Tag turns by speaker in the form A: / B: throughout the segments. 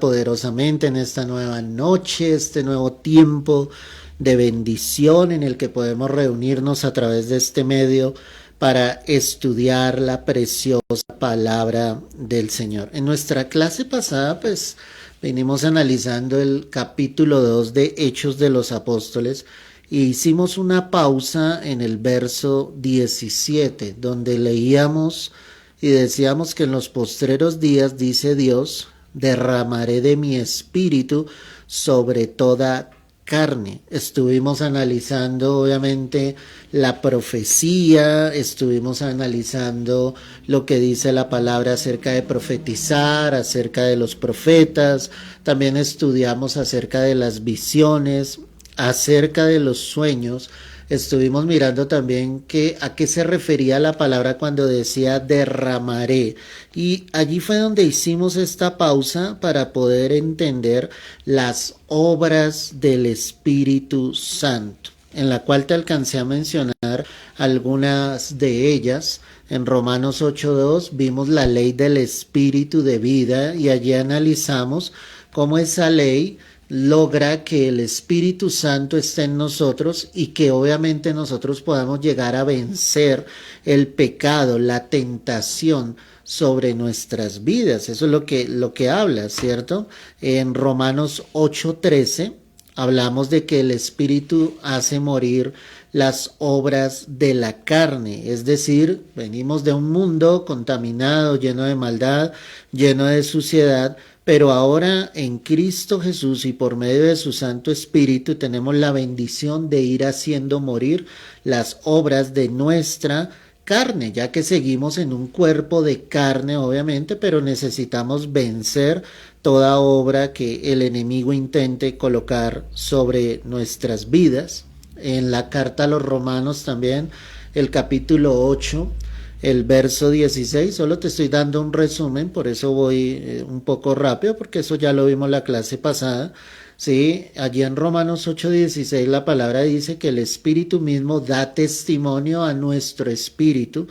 A: poderosamente en esta nueva noche, este nuevo tiempo de bendición en el que podemos reunirnos a través de este medio para estudiar la preciosa palabra del Señor. En nuestra clase pasada, pues, venimos analizando el capítulo 2 de Hechos de los Apóstoles y hicimos una pausa en el verso 17, donde leíamos y decíamos que en los postreros días, dice Dios, derramaré de mi espíritu sobre toda carne. Estuvimos analizando obviamente la profecía, estuvimos analizando lo que dice la palabra acerca de profetizar, acerca de los profetas, también estudiamos acerca de las visiones, acerca de los sueños. Estuvimos mirando también a qué se refería la palabra cuando decía derramaré. Y allí fue donde hicimos esta pausa para poder entender las obras del Espíritu Santo, en la cual te alcancé a mencionar algunas de ellas. En Romanos 8:2 vimos la ley del Espíritu de vida y allí analizamos cómo esa ley logra que el Espíritu Santo esté en nosotros y que obviamente nosotros podamos llegar a vencer el pecado, la tentación sobre nuestras vidas. Eso es lo que habla, ¿cierto? En Romanos 8:13 hablamos de que el Espíritu hace morir las obras de la carne, es decir, venimos de un mundo contaminado, lleno de maldad, lleno de suciedad, pero ahora en Cristo Jesús y por medio de su Santo Espíritu tenemos la bendición de ir haciendo morir las obras de nuestra carne, ya que seguimos en un cuerpo de carne obviamente, pero necesitamos vencer toda obra que el enemigo intente colocar sobre nuestras vidas. En la carta a los Romanos también, el capítulo 8, el verso 16, solo te estoy dando un resumen, por eso voy un poco rápido, porque eso ya lo vimos la clase pasada. Sí, allí en Romanos 8:16 la palabra dice que el Espíritu mismo da testimonio a nuestro espíritu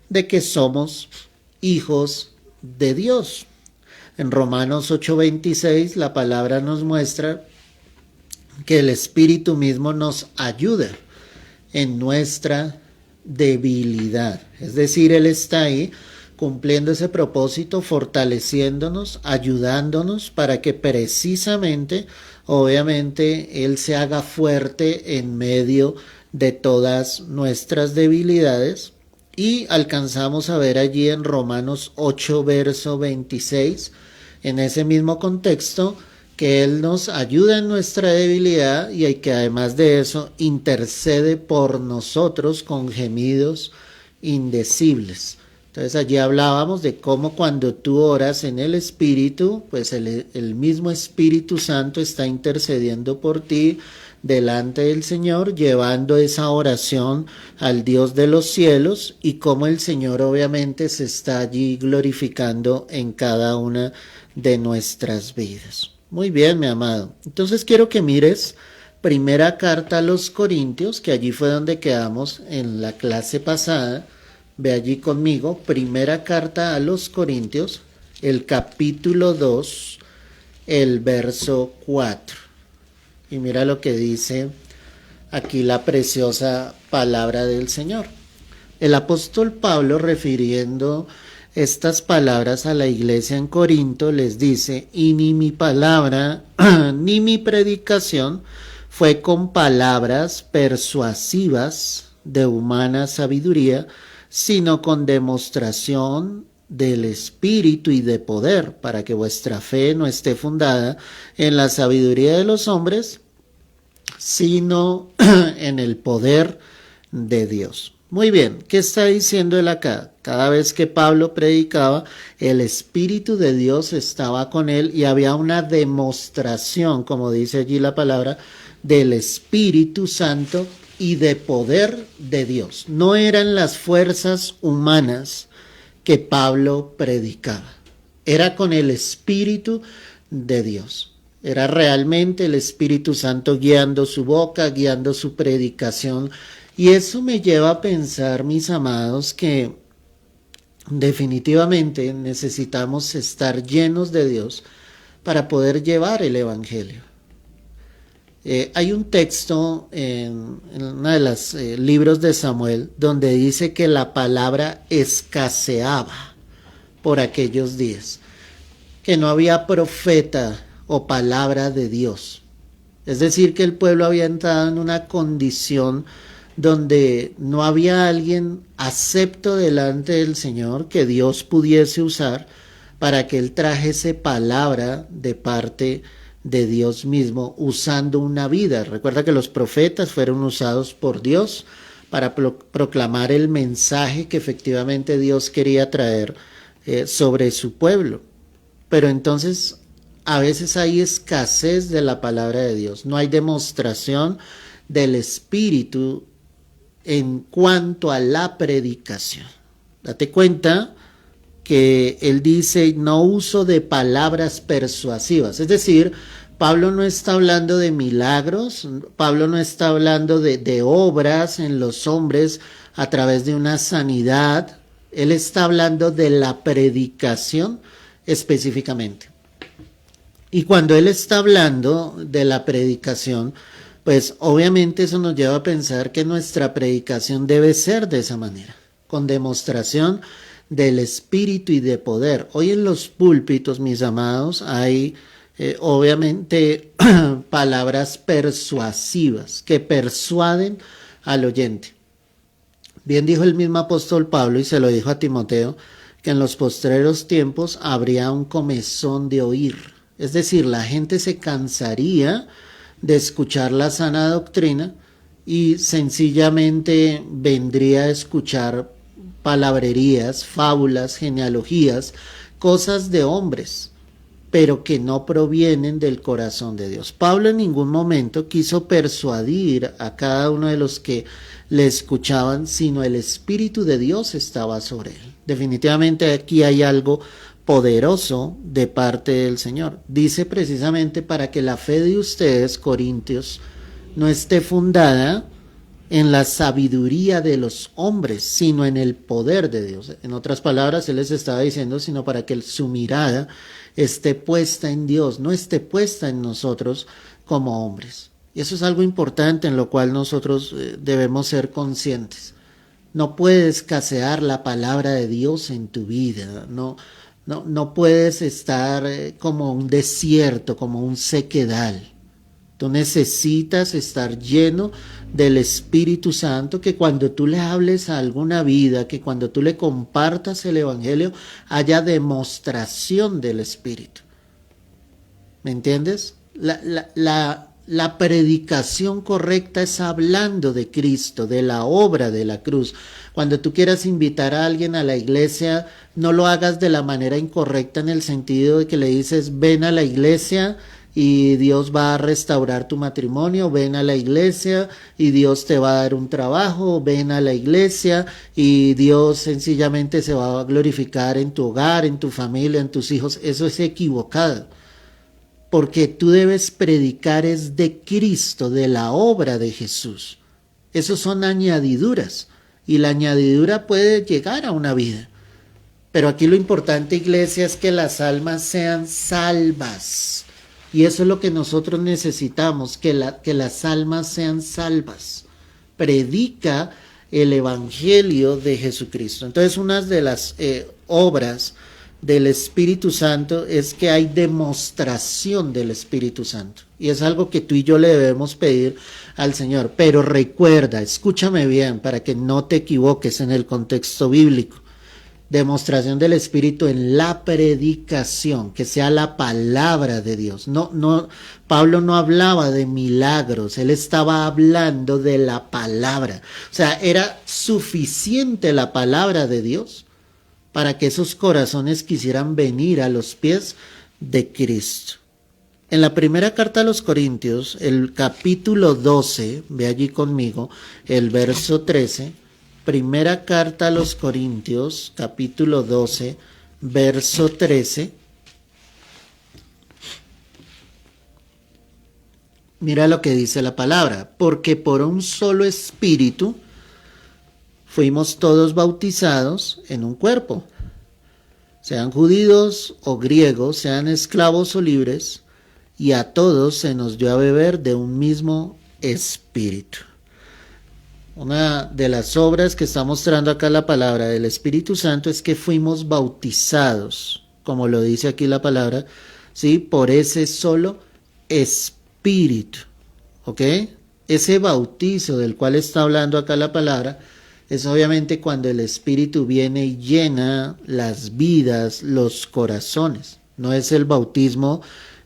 A: de que somos hijos de Dios. En Romanos 8:26 la palabra nos muestra que el Espíritu mismo nos ayuda en nuestra debilidad. Es decir, Él está ahí cumpliendo ese propósito, fortaleciéndonos, ayudándonos para que precisamente, obviamente, Él se haga fuerte en medio de todas nuestras debilidades. Y alcanzamos a ver allí en Romanos 8, verso 26, en ese mismo contexto, que Él nos ayuda en nuestra debilidad y que además de eso intercede por nosotros con gemidos indecibles. Entonces allí hablábamos de cómo cuando tú oras en el Espíritu, pues el mismo Espíritu Santo está intercediendo por ti delante del Señor, llevando esa oración al Dios de los cielos y cómo el Señor obviamente se está allí glorificando en cada una de nuestras vidas. Muy bien, mi amado. Entonces quiero que mires primera carta a los Corintios, que allí fue donde quedamos en la clase pasada. Ve allí conmigo, primera carta a los Corintios, el capítulo 2, el verso 4. Y mira lo que dice aquí la preciosa palabra del Señor. El apóstol Pablo, refiriendo estas palabras a la iglesia en Corinto, les dice: y ni mi palabra ni mi predicación fue con palabras persuasivas de humana sabiduría, sino con demostración del Espíritu y de poder, para que vuestra fe no esté fundada en la sabiduría de los hombres, sino en el poder de Dios. Muy bien, ¿qué está diciendo él acá? Cada vez que Pablo predicaba, el Espíritu de Dios estaba con él y había una demostración, como dice allí la palabra, del Espíritu Santo y de poder de Dios. No eran las fuerzas humanas que Pablo predicaba, era con el Espíritu de Dios. Era realmente el Espíritu Santo guiando su boca, guiando su predicación. Y eso me lleva a pensar, mis amados, que definitivamente necesitamos estar llenos de Dios para poder llevar el Evangelio. Hay un texto en uno de los libros de Samuel donde dice que la palabra escaseaba por aquellos días, que no había profeta o palabra de Dios. Es decir, que el pueblo había entrado en una condición donde no había alguien acepto delante del Señor que Dios pudiese usar para que Él trajese palabra de parte de Dios mismo, usando una vida. Recuerda que los profetas fueron usados por Dios para proclamar el mensaje que efectivamente Dios quería traer sobre su pueblo. Pero entonces a veces hay escasez de la palabra de Dios, no hay demostración del Espíritu en cuanto a la predicación. Date cuenta que él dice no uso de palabras persuasivas, es decir, Pablo no está hablando de milagros, Pablo no está hablando de obras en los hombres a través de una sanidad, él está hablando de la predicación específicamente. Y cuando él está hablando de la predicación, pues obviamente eso nos lleva a pensar que nuestra predicación debe ser de esa manera, con demostración del espíritu y de poder. Hoy en los púlpitos, mis amados, hay obviamente palabras persuasivas que persuaden al oyente. Bien dijo el mismo apóstol Pablo, y se lo dijo a Timoteo, que en los postreros tiempos habría un comezón de oír. Es decir, la gente se cansaría de escuchar la sana doctrina y sencillamente vendría a escuchar palabrerías, fábulas, genealogías, cosas de hombres, pero que no provienen del corazón de Dios. Pablo en ningún momento quiso persuadir a cada uno de los que le escuchaban, sino el Espíritu de Dios estaba sobre él. Definitivamente aquí hay algo poderoso de parte del Señor. Dice precisamente para que la fe de ustedes, corintios, no esté fundada en la sabiduría de los hombres, sino en el poder de Dios. En otras palabras, él les estaba diciendo, sino para que su mirada esté puesta en Dios, no esté puesta en nosotros como hombres. Y eso es algo importante en lo cual nosotros debemos ser conscientes. No puede escasear la palabra de Dios en tu vida, no puedes estar como un desierto, como un sequedal. Tú necesitas estar lleno del Espíritu Santo, que cuando tú le hables a alguna vida, que cuando tú le compartas el Evangelio, haya demostración del Espíritu. ¿Me entiendes? La predicación correcta es hablando de Cristo, de la obra de la cruz. Cuando tú quieras invitar a alguien a la iglesia, no lo hagas de la manera incorrecta, en el sentido de que le dices, ven a la iglesia y Dios va a restaurar tu matrimonio, ven a la iglesia y Dios te va a dar un trabajo, ven a la iglesia y Dios sencillamente se va a glorificar en tu hogar, en tu familia, en tus hijos. Eso es equivocado, porque tú debes predicar es de Cristo, de la obra de Jesús. Esos son añadiduras, y la añadidura puede llegar a una vida. Pero aquí lo importante, iglesia, es que las almas sean salvas. Y eso es lo que nosotros necesitamos, que las almas sean salvas. Predica el Evangelio de Jesucristo. Entonces, una de las obras del Espíritu Santo es que hay demostración del Espíritu Santo. Y es algo que tú y yo le debemos pedir al Señor. Pero recuerda, escúchame bien para que no te equivoques en el contexto bíblico. Demostración del Espíritu en la predicación, que sea la palabra de Dios. Pablo no hablaba de milagros, él estaba hablando de la palabra. O sea, era suficiente la palabra de Dios para que esos corazones quisieran venir a los pies de Cristo. En la primera carta a los Corintios, el capítulo 12, ve allí conmigo, el verso 13, primera carta a los Corintios, capítulo 12, verso 13. Mira lo que dice la palabra, porque por un solo espíritu fuimos todos bautizados en un cuerpo, sean judíos o griegos, sean esclavos o libres, y a todos se nos dio a beber de un mismo espíritu. Una de las obras que está mostrando acá la palabra del Espíritu Santo es que fuimos bautizados, como lo dice aquí la palabra, ¿sí? Por ese solo espíritu, ¿ok? Ese bautizo del cual está hablando acá la palabra es obviamente cuando el Espíritu viene y llena las vidas, los corazones. No es el bautismo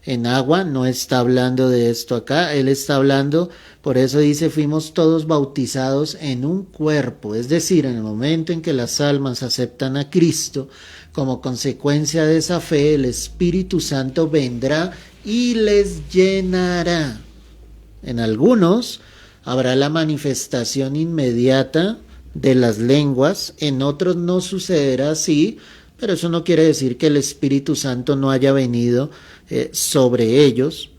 A: en agua, no está hablando de esto acá, él está hablando, por eso dice, fuimos todos bautizados en un cuerpo, es decir, en el momento en que las almas aceptan a Cristo, como consecuencia de esa fe, el Espíritu Santo vendrá y les llenará. En algunos habrá la manifestación inmediata de las lenguas, en otros no sucederá así, pero eso no quiere decir que el Espíritu Santo no haya venido sobre ellos.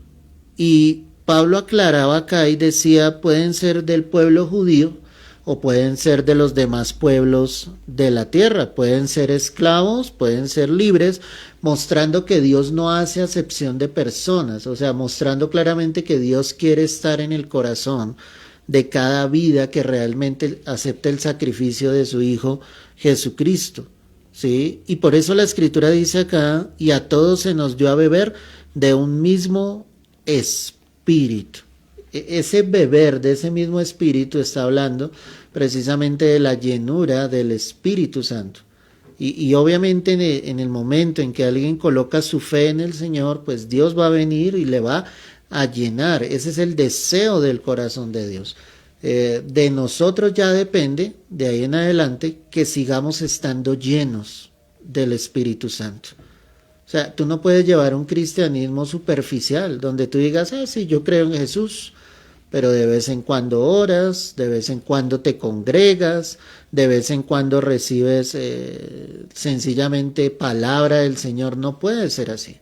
A: Y Pablo aclaraba acá y decía, pueden ser del pueblo judío o pueden ser de los demás pueblos de la tierra, pueden ser esclavos, pueden ser libres, mostrando que Dios no hace acepción de personas, o sea, mostrando claramente que Dios quiere estar en el corazón de cada vida que realmente acepta el sacrificio de su Hijo Jesucristo, ¿sí? Y por eso la Escritura dice acá, y a todos se nos dio a beber de un mismo espíritu. Ese beber de ese mismo espíritu está hablando precisamente de la llenura del Espíritu Santo. Y obviamente en el momento en que alguien coloca su fe en el Señor, pues Dios va a venir y le va a llenar. Ese es el deseo del corazón de Dios. De nosotros ya depende, de ahí en adelante, que sigamos estando llenos del Espíritu Santo. O sea, tú no puedes llevar un cristianismo superficial, donde tú digas, sí, yo creo en Jesús, pero de vez en cuando oras, de vez en cuando te congregas, de vez en cuando recibes sencillamente palabra del Señor. No puede ser así.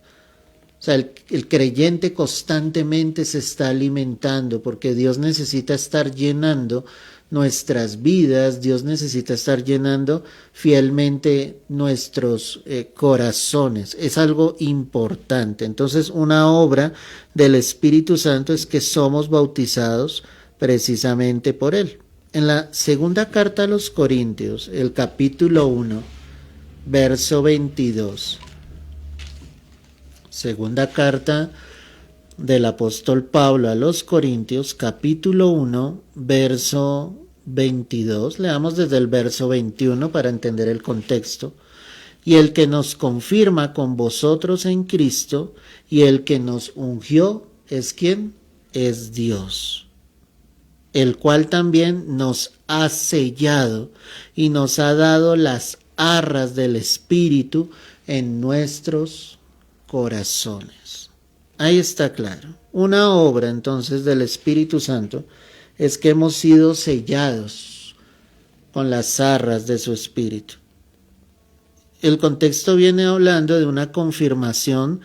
A: O sea, el creyente constantemente se está alimentando porque Dios necesita estar llenando nuestras vidas, Dios necesita estar llenando fielmente nuestros corazones. Es algo importante. Entonces, una obra del Espíritu Santo es que somos bautizados precisamente por Él. En la segunda carta a los Corintios, el capítulo 1, verso 22. Segunda carta del apóstol Pablo a los Corintios, capítulo 1, verso 22. Leamos desde el verso 21 para entender el contexto. Y el que nos confirma con vosotros en Cristo y el que nos ungió es ¿quién? Es Dios, el cual también nos ha sellado y nos ha dado las arras del Espíritu en nuestros corazones. Ahí está claro. Una obra entonces del Espíritu Santo es que hemos sido sellados con las arras de su Espíritu. El contexto viene hablando de una confirmación,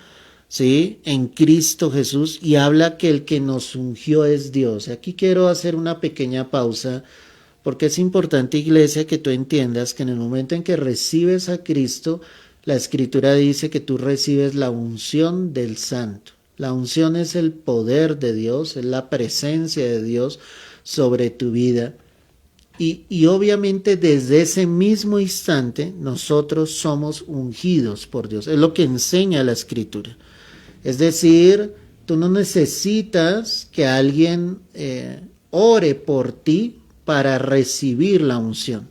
A: ¿sí?, en Cristo Jesús, y habla que el que nos ungió es Dios. Aquí quiero hacer una pequeña pausa porque es importante, iglesia, que tú entiendas que en el momento en que recibes a Cristo, la Escritura dice que tú recibes la unción del Santo. La unción es el poder de Dios, es la presencia de Dios sobre tu vida. Y obviamente desde ese mismo instante nosotros somos ungidos por Dios. Es lo que enseña la Escritura. Es decir, tú no necesitas que alguien ore por ti para recibir la unción.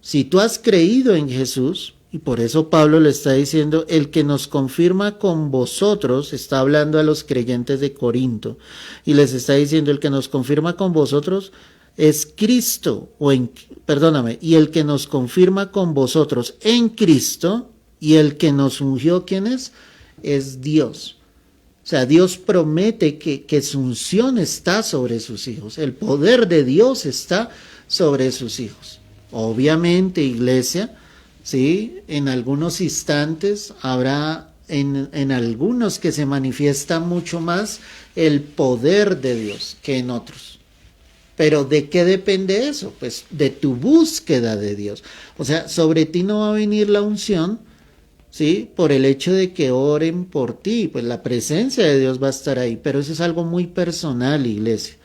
A: Si tú has creído en Jesús, y por eso Pablo le está diciendo, el que nos confirma con vosotros, está hablando a los creyentes de Corinto, y les está diciendo, el que nos confirma con vosotros es Cristo, y el que nos confirma con vosotros en Cristo, y el que nos ungió, ¿quién es? Es Dios. O sea, Dios promete que su unción está sobre sus hijos, el poder de Dios está sobre sus hijos. Obviamente, iglesia, ¿sí?, en algunos instantes habrá en algunos que se manifiesta mucho más el poder de Dios que en otros. Pero ¿de qué depende eso? Pues de tu búsqueda de Dios. O sea, sobre ti no va a venir la unción, ¿sí? Por el hecho de que oren por ti, pues la presencia de Dios va a estar ahí, pero eso es algo muy personal, iglesia.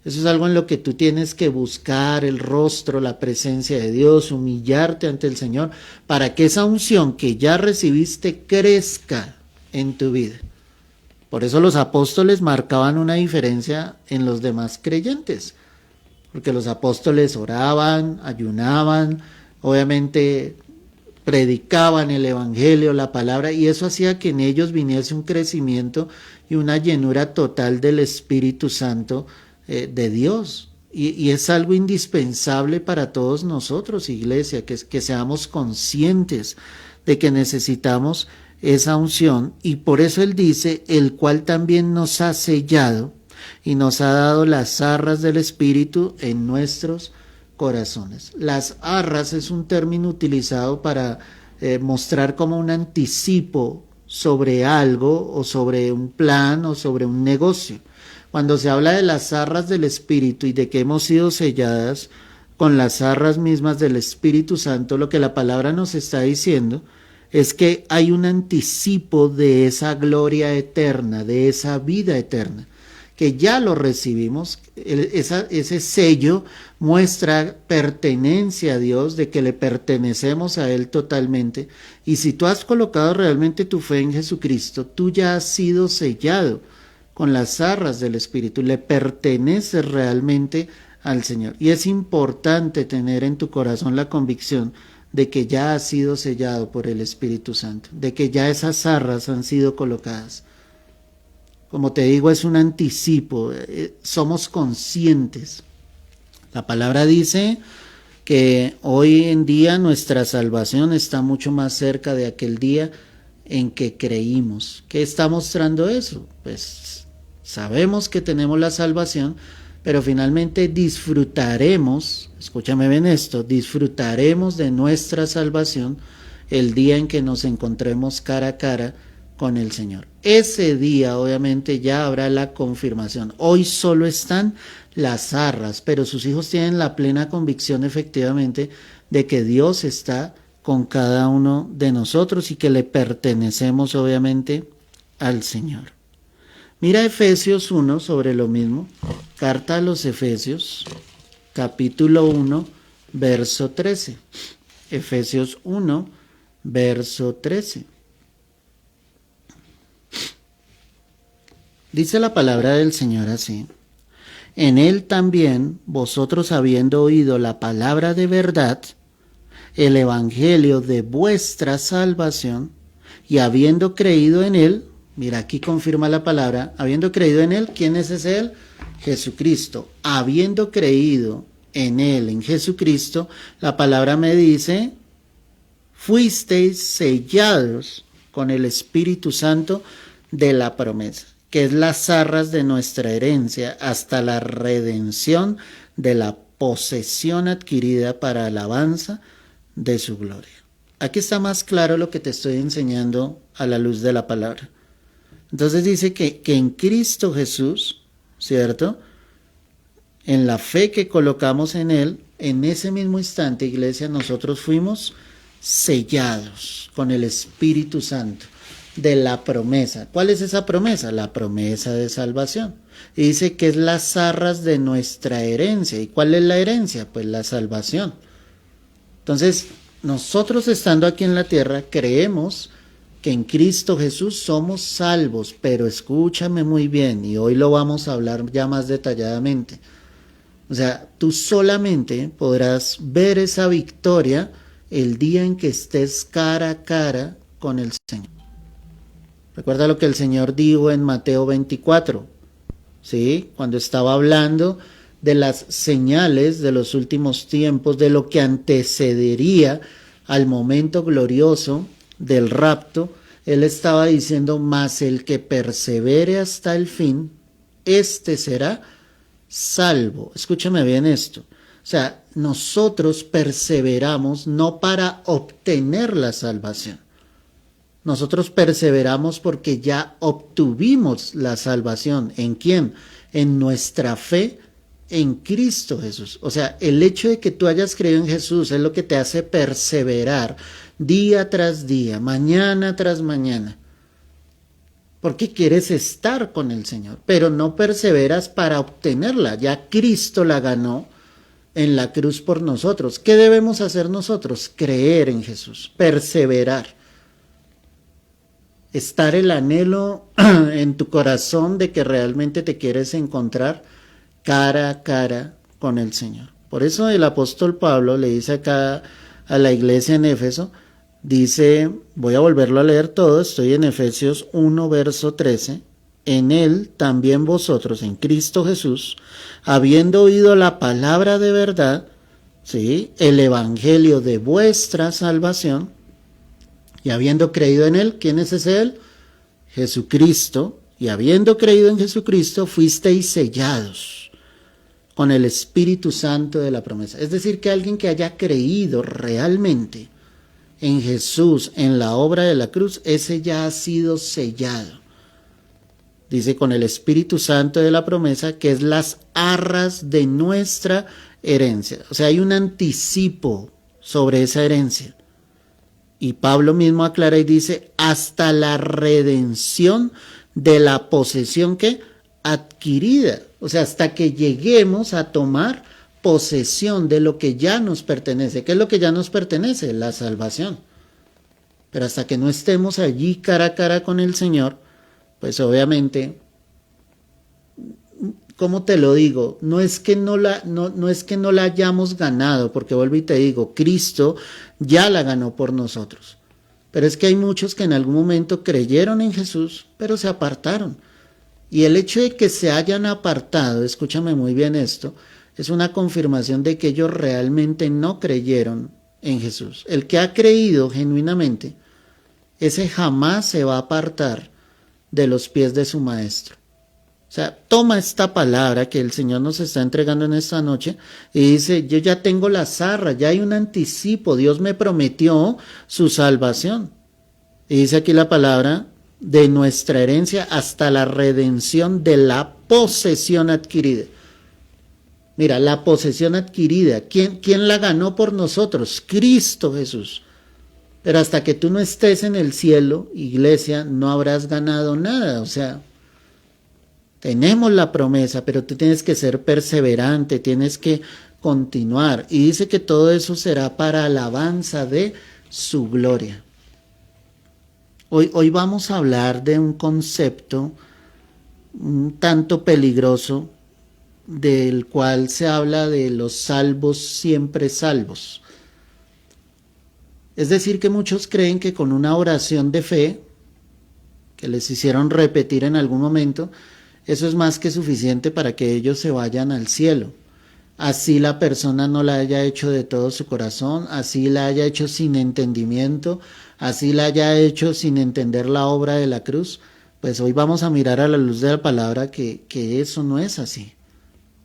A: Eso es algo en lo que tú tienes que buscar el rostro, la presencia de Dios, humillarte ante el Señor, para que esa unción que ya recibiste crezca en tu vida. Por eso los apóstoles marcaban una diferencia en los demás creyentes, porque los apóstoles oraban, ayunaban, obviamente predicaban el evangelio, la palabra, y eso hacía que en ellos viniese un crecimiento y una llenura total del Espíritu Santo de Dios. Y es algo indispensable para todos nosotros, iglesia, que seamos conscientes de que necesitamos esa unción, y por eso él dice, el cual también nos ha sellado y nos ha dado las arras del Espíritu en nuestros corazones. Las arras es un término utilizado para mostrar como un anticipo sobre algo o sobre un plan o sobre un negocio. Cuando se habla de las arras del Espíritu y de que hemos sido selladas con las arras mismas del Espíritu Santo, lo que la palabra nos está diciendo es que hay un anticipo de esa gloria eterna, de esa vida eterna, que ya lo recibimos. Ese sello muestra pertenencia a Dios, de que le pertenecemos a Él totalmente. Y si tú has colocado realmente tu fe en Jesucristo, tú ya has sido sellado con las arras del Espíritu, le perteneces realmente al Señor. Y es importante tener en tu corazón la convicción de que ya has sido sellado por el Espíritu Santo, de que ya esas arras han sido colocadas. Como te digo, es un anticipo, somos conscientes. La palabra dice que hoy en día nuestra salvación está mucho más cerca de aquel día en que creímos. ¿Qué está mostrando eso? Pues sabemos que tenemos la salvación, pero finalmente disfrutaremos, escúchame bien esto, disfrutaremos de nuestra salvación el día en que nos encontremos cara a cara con el Señor. Ese día obviamente ya habrá la confirmación. Hoy solo están las arras, pero sus hijos tienen la plena convicción efectivamente de que Dios está con cada uno de nosotros y que le pertenecemos obviamente al Señor. Mira Efesios 1 sobre lo mismo, carta a los Efesios, capítulo 1, verso 13. Efesios 1, verso 13. Dice la palabra del Señor así: en él también vosotros, habiendo oído la palabra de verdad, el evangelio de vuestra salvación, y habiendo creído en él, mira, aquí confirma la palabra, habiendo creído en él, ¿quién es ese él? Jesucristo. Habiendo creído en él, en Jesucristo, la palabra me dice, fuisteis sellados con el Espíritu Santo de la promesa, que es las arras de nuestra herencia, hasta la redención de la posesión adquirida para alabanza de su gloria. Aquí está más claro lo que te estoy enseñando a la luz de la palabra. Entonces dice que en Cristo Jesús, ¿cierto? En la fe que colocamos en Él, en ese mismo instante, iglesia, nosotros fuimos sellados con el Espíritu Santo de la promesa. ¿Cuál es esa promesa? La promesa de salvación. Y dice que es las arras de nuestra herencia. ¿Y cuál es la herencia? Pues la salvación. Entonces, nosotros estando aquí en la tierra, creemos que en Cristo Jesús somos salvos, pero escúchame muy bien, y hoy lo vamos a hablar ya más detalladamente. O sea, tú solamente podrás ver esa victoria el día en que estés cara a cara con el Señor. Recuerda lo que el Señor dijo en Mateo 24, ¿sí? Cuando estaba hablando de las señales de los últimos tiempos, de lo que antecedería al momento glorioso del rapto, él estaba diciendo, mas el que persevere hasta el fin, este será salvo. Escúchame bien esto. O sea, nosotros perseveramos no para obtener la salvación. Nosotros perseveramos porque ya obtuvimos la salvación. ¿En quién? En nuestra fe en Cristo Jesús. O sea, el hecho de que tú hayas creído en Jesús es lo que te hace perseverar día tras día, mañana tras mañana, porque quieres estar con el Señor, pero no perseveras para obtenerla. Ya Cristo la ganó en la cruz por nosotros. ¿Qué debemos hacer nosotros? Creer en Jesús, perseverar, estar el anhelo en tu corazón de que realmente te quieres encontrar cara a cara con el Señor. Por eso el apóstol Pablo le dice acá a la iglesia en Éfeso, dice, voy a volverlo a leer todo, estoy en Efesios 1, verso 13, en él también vosotros, en Cristo Jesús, habiendo oído la palabra de verdad, ¿sí?, el evangelio de vuestra salvación, y habiendo creído en él, ¿quién es ese él? Jesucristo, y habiendo creído en Jesucristo, fuisteis sellados con el Espíritu Santo de la promesa. Es decir, que alguien que haya creído realmente en Jesús, en la obra de la cruz, ese ya ha sido sellado. Dice, con el Espíritu Santo de la promesa, que es las arras de nuestra herencia. O sea, hay un anticipo sobre esa herencia. Y Pablo mismo aclara y dice, hasta la redención de la posesión que adquirida. O sea, hasta que lleguemos a tomar posesión de lo que ya nos pertenece. ¿Qué es lo que ya nos pertenece? La salvación. Pero hasta que no estemos allí cara a cara con el Señor, pues obviamente, ¿cómo te lo digo? No es que no la hayamos ganado, porque vuelvo y te digo, Cristo ya la ganó por nosotros. Pero es que hay muchos que en algún momento creyeron en Jesús, pero se apartaron. Y el hecho de que se hayan apartado, escúchame muy bien esto, es una confirmación de que ellos realmente no creyeron en Jesús. El que ha creído genuinamente, ese jamás se va a apartar de los pies de su maestro. O sea, toma esta palabra que el Señor nos está entregando en esta noche y dice, yo ya tengo la zarra, ya hay un anticipo, Dios me prometió su salvación. Y dice aquí la palabra, de nuestra herencia hasta la redención de la posesión adquirida. Mira, la posesión adquirida, ¿quién la ganó por nosotros? Cristo Jesús. Pero hasta que tú no estés en el cielo, iglesia, no habrás ganado nada. O sea, tenemos la promesa, pero tú tienes que ser perseverante, tienes que continuar. Y dice que todo eso será para alabanza de su gloria. Hoy vamos a hablar de un concepto un tanto peligroso, del cual se habla de los salvos siempre salvos. Es decir, que muchos creen que con una oración de fe, que les hicieron repetir en algún momento, eso es más que suficiente para que ellos se vayan al cielo. Así la persona no la haya hecho de todo su corazón, así la haya hecho sin entendimiento, así la haya hecho sin entender la obra de la cruz, pues hoy vamos a mirar a la luz de la palabra que eso no es así.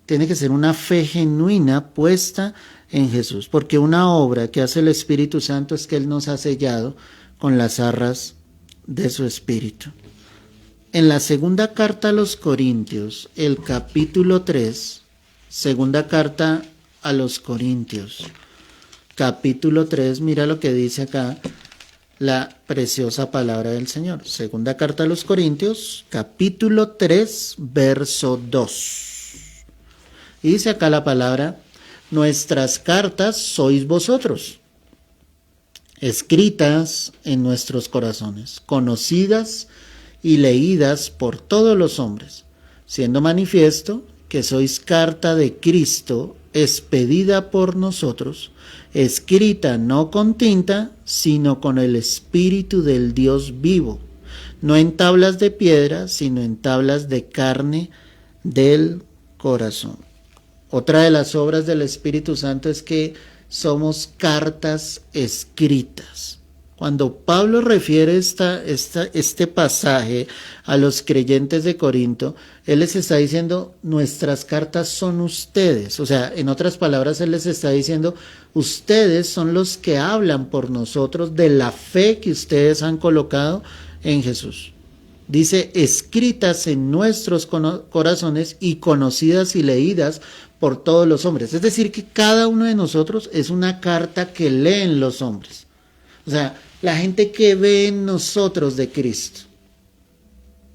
A: Tiene que ser una fe genuina puesta en Jesús, porque una obra que hace el Espíritu Santo es que Él nos ha sellado con las arras de su Espíritu. En la segunda carta a los Corintios, el capítulo 3, segunda carta a los Corintios, capítulo 3, mira lo que dice acá la preciosa palabra del Señor. Segunda carta a los Corintios, capítulo 3, verso 2. Y dice acá la palabra, nuestras cartas sois vosotros, escritas en nuestros corazones, conocidas y leídas por todos los hombres, siendo manifiesto que sois carta de Cristo, expedida por nosotros, escrita no con tinta, sino con el Espíritu del Dios vivo, no en tablas de piedra, sino en tablas de carne del corazón. Otra de las obras del Espíritu Santo es que somos cartas escritas. Cuando Pablo refiere este pasaje a los creyentes de Corinto, él les está diciendo, nuestras cartas son ustedes. O sea, en otras palabras, él les está diciendo, ustedes son los que hablan por nosotros de la fe que ustedes han colocado en Jesús. Dice, escritas en nuestros corazones y conocidas y leídas por todos los hombres. Es decir, que cada uno de nosotros es una carta que leen los hombres. O sea, la gente que ve en nosotros de Cristo.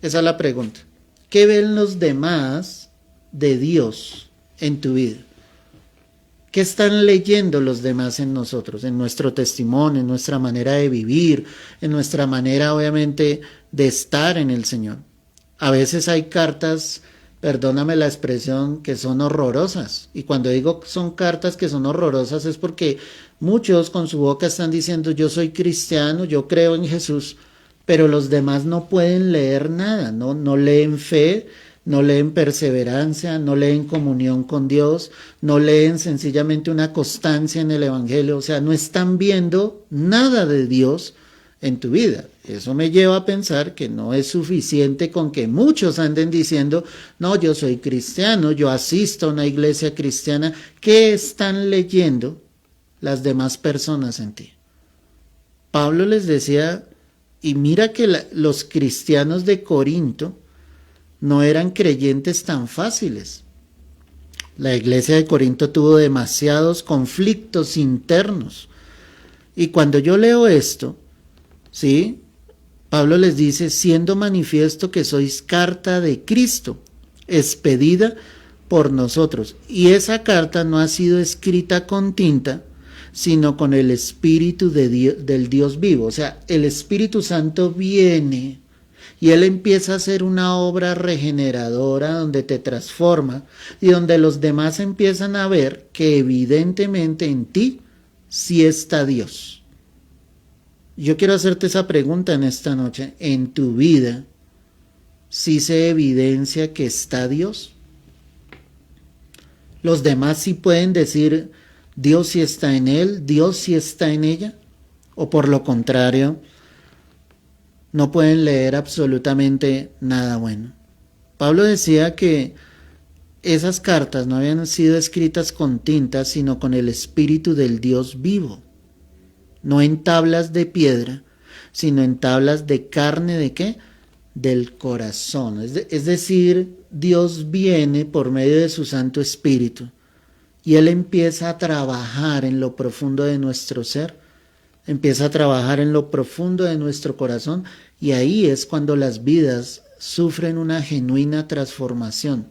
A: Esa es la pregunta. ¿Qué ven los demás de Dios en tu vida? ¿Qué están leyendo los demás en nosotros, en nuestro testimonio, en nuestra manera de vivir, en nuestra manera, obviamente, de estar en el Señor? A veces hay cartas, perdóname la expresión, que son horrorosas. Y cuando digo son cartas que son horrorosas es porque muchos con su boca están diciendo yo soy cristiano, yo creo en Jesús, pero los demás no pueden leer nada, no leen fe, no leen perseverancia, no leen comunión con Dios, no leen sencillamente una constancia en el Evangelio, o sea, no están viendo nada de Dios en tu vida. Eso me lleva a pensar que no es suficiente con que muchos anden diciendo, no, yo soy cristiano, yo asisto a una iglesia cristiana. ¿Qué están leyendo las demás personas en ti? Pablo les decía, y mira que los cristianos de Corinto no eran creyentes tan fáciles. La iglesia de Corinto tuvo demasiados conflictos internos. Y cuando yo leo esto, ¿sí? Pablo les dice, siendo manifiesto que sois carta de Cristo, expedida por nosotros. Y esa carta no ha sido escrita con tinta, sino con el Espíritu de del Dios vivo. O sea, el Espíritu Santo viene y Él empieza a hacer una obra regeneradora donde te transforma y donde los demás empiezan a ver que evidentemente en ti sí está Dios. Yo quiero hacerte esa pregunta en esta noche. ¿En tu vida sí se evidencia que está Dios? Los demás sí pueden decir, Dios sí está en él, Dios sí está en ella, o por lo contrario, no pueden leer absolutamente nada bueno. Pablo decía que esas cartas no habían sido escritas con tinta, sino con el Espíritu del Dios vivo. No en tablas de piedra, sino en tablas de carne, ¿de qué? Del corazón. Es decir, Dios viene por medio de su Santo Espíritu y Él empieza a trabajar en lo profundo de nuestro ser, empieza a trabajar en lo profundo de nuestro corazón y ahí es cuando las vidas sufren una genuina transformación.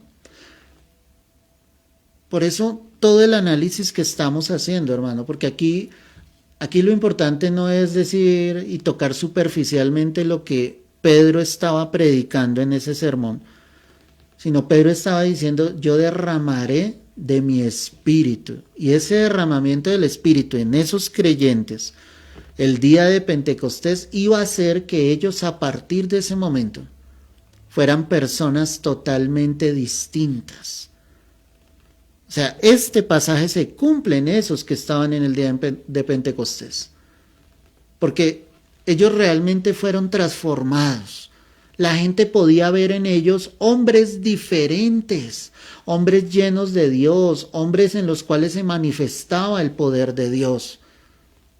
A: Por eso todo el análisis que estamos haciendo, hermano, porque aquí lo importante no es decir y tocar superficialmente lo que Pedro estaba predicando en ese sermón, sino Pedro estaba diciendo, yo derramaré de mi espíritu. Y ese derramamiento del espíritu en esos creyentes, el día de Pentecostés, iba a hacer que ellos a partir de ese momento fueran personas totalmente distintas. O sea, este pasaje se cumple en esos que estaban en el día de Pentecostés. Porque ellos realmente fueron transformados. La gente podía ver en ellos hombres diferentes, hombres llenos de Dios, hombres en los cuales se manifestaba el poder de Dios.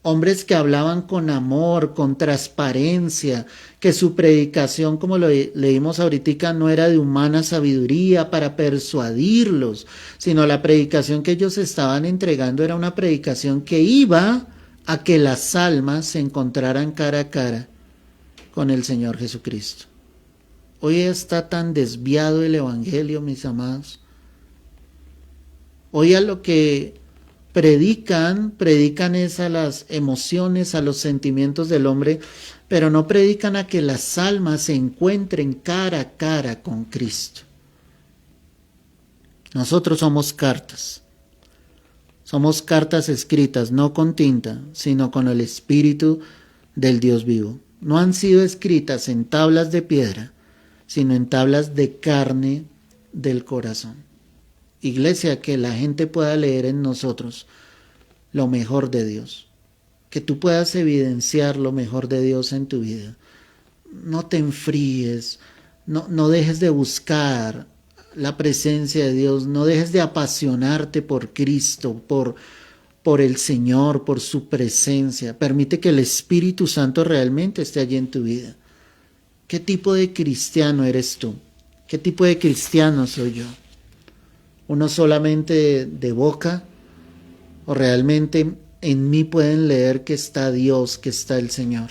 A: Hombres que hablaban con amor, con transparencia, que su predicación, como lo leímos ahorita, no era de humana sabiduría para persuadirlos, sino la predicación que ellos estaban entregando era una predicación que iba a que las almas se encontraran cara a cara con el Señor Jesucristo. Hoy está tan desviado el Evangelio, mis amados. Hoy a lo que predican es a las emociones, a los sentimientos del hombre, pero no predican a que las almas se encuentren cara a cara con Cristo. Nosotros somos cartas escritas no con tinta, sino con el Espíritu del Dios vivo. No han sido escritas en tablas de piedra, sino en tablas de carne del corazón. Iglesia, que la gente pueda leer en nosotros lo mejor de Dios, que tú puedas evidenciar lo mejor de Dios en tu vida. No te enfríes, no dejes de buscar la presencia de Dios, no dejes de apasionarte por Cristo, por el Señor, por su presencia. Permite que el Espíritu Santo realmente esté allí en tu vida. ¿Qué tipo de cristiano eres tú? ¿Qué tipo de cristiano soy yo? uno solamente de boca, o realmente en mí pueden leer que está Dios, que está el Señor.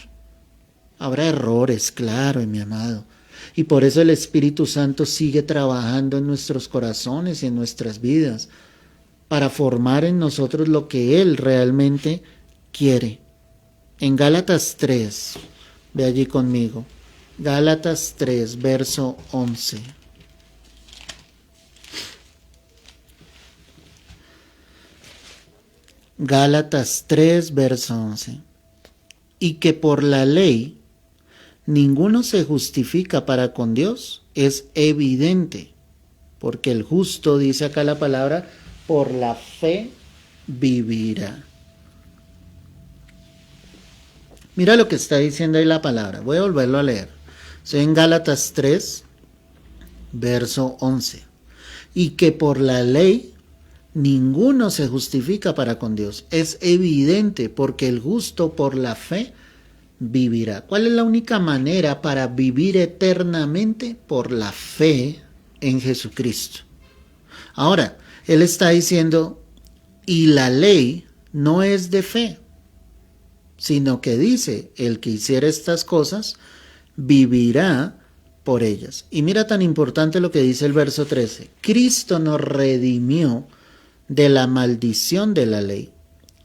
A: Habrá errores, claro, mi amado. Y por eso el Espíritu Santo sigue trabajando en nuestros corazones y en nuestras vidas, para formar en nosotros lo que Él realmente quiere. En Gálatas 3, ve allí conmigo, Gálatas 3, verso 11. Gálatas 3, verso 11. Y que por la ley ninguno se justifica para con Dios, es evidente, porque el justo, dice acá la palabra, por la fe vivirá. Mira lo que está diciendo ahí la palabra. Voy a volverlo a leer. Estoy en Gálatas 3, verso 11. Y que por la ley ninguno se justifica para con Dios. Es evidente, porque el justo por la fe vivirá. ¿Cuál es la única manera para vivir eternamente? Por la fe en Jesucristo. Ahora, Él está diciendo, y la ley no es de fe, sino que dice, el que hiciera estas cosas, vivirá por ellas. Y mira tan importante lo que dice el verso 13. Cristo nos redimió de la maldición de la ley,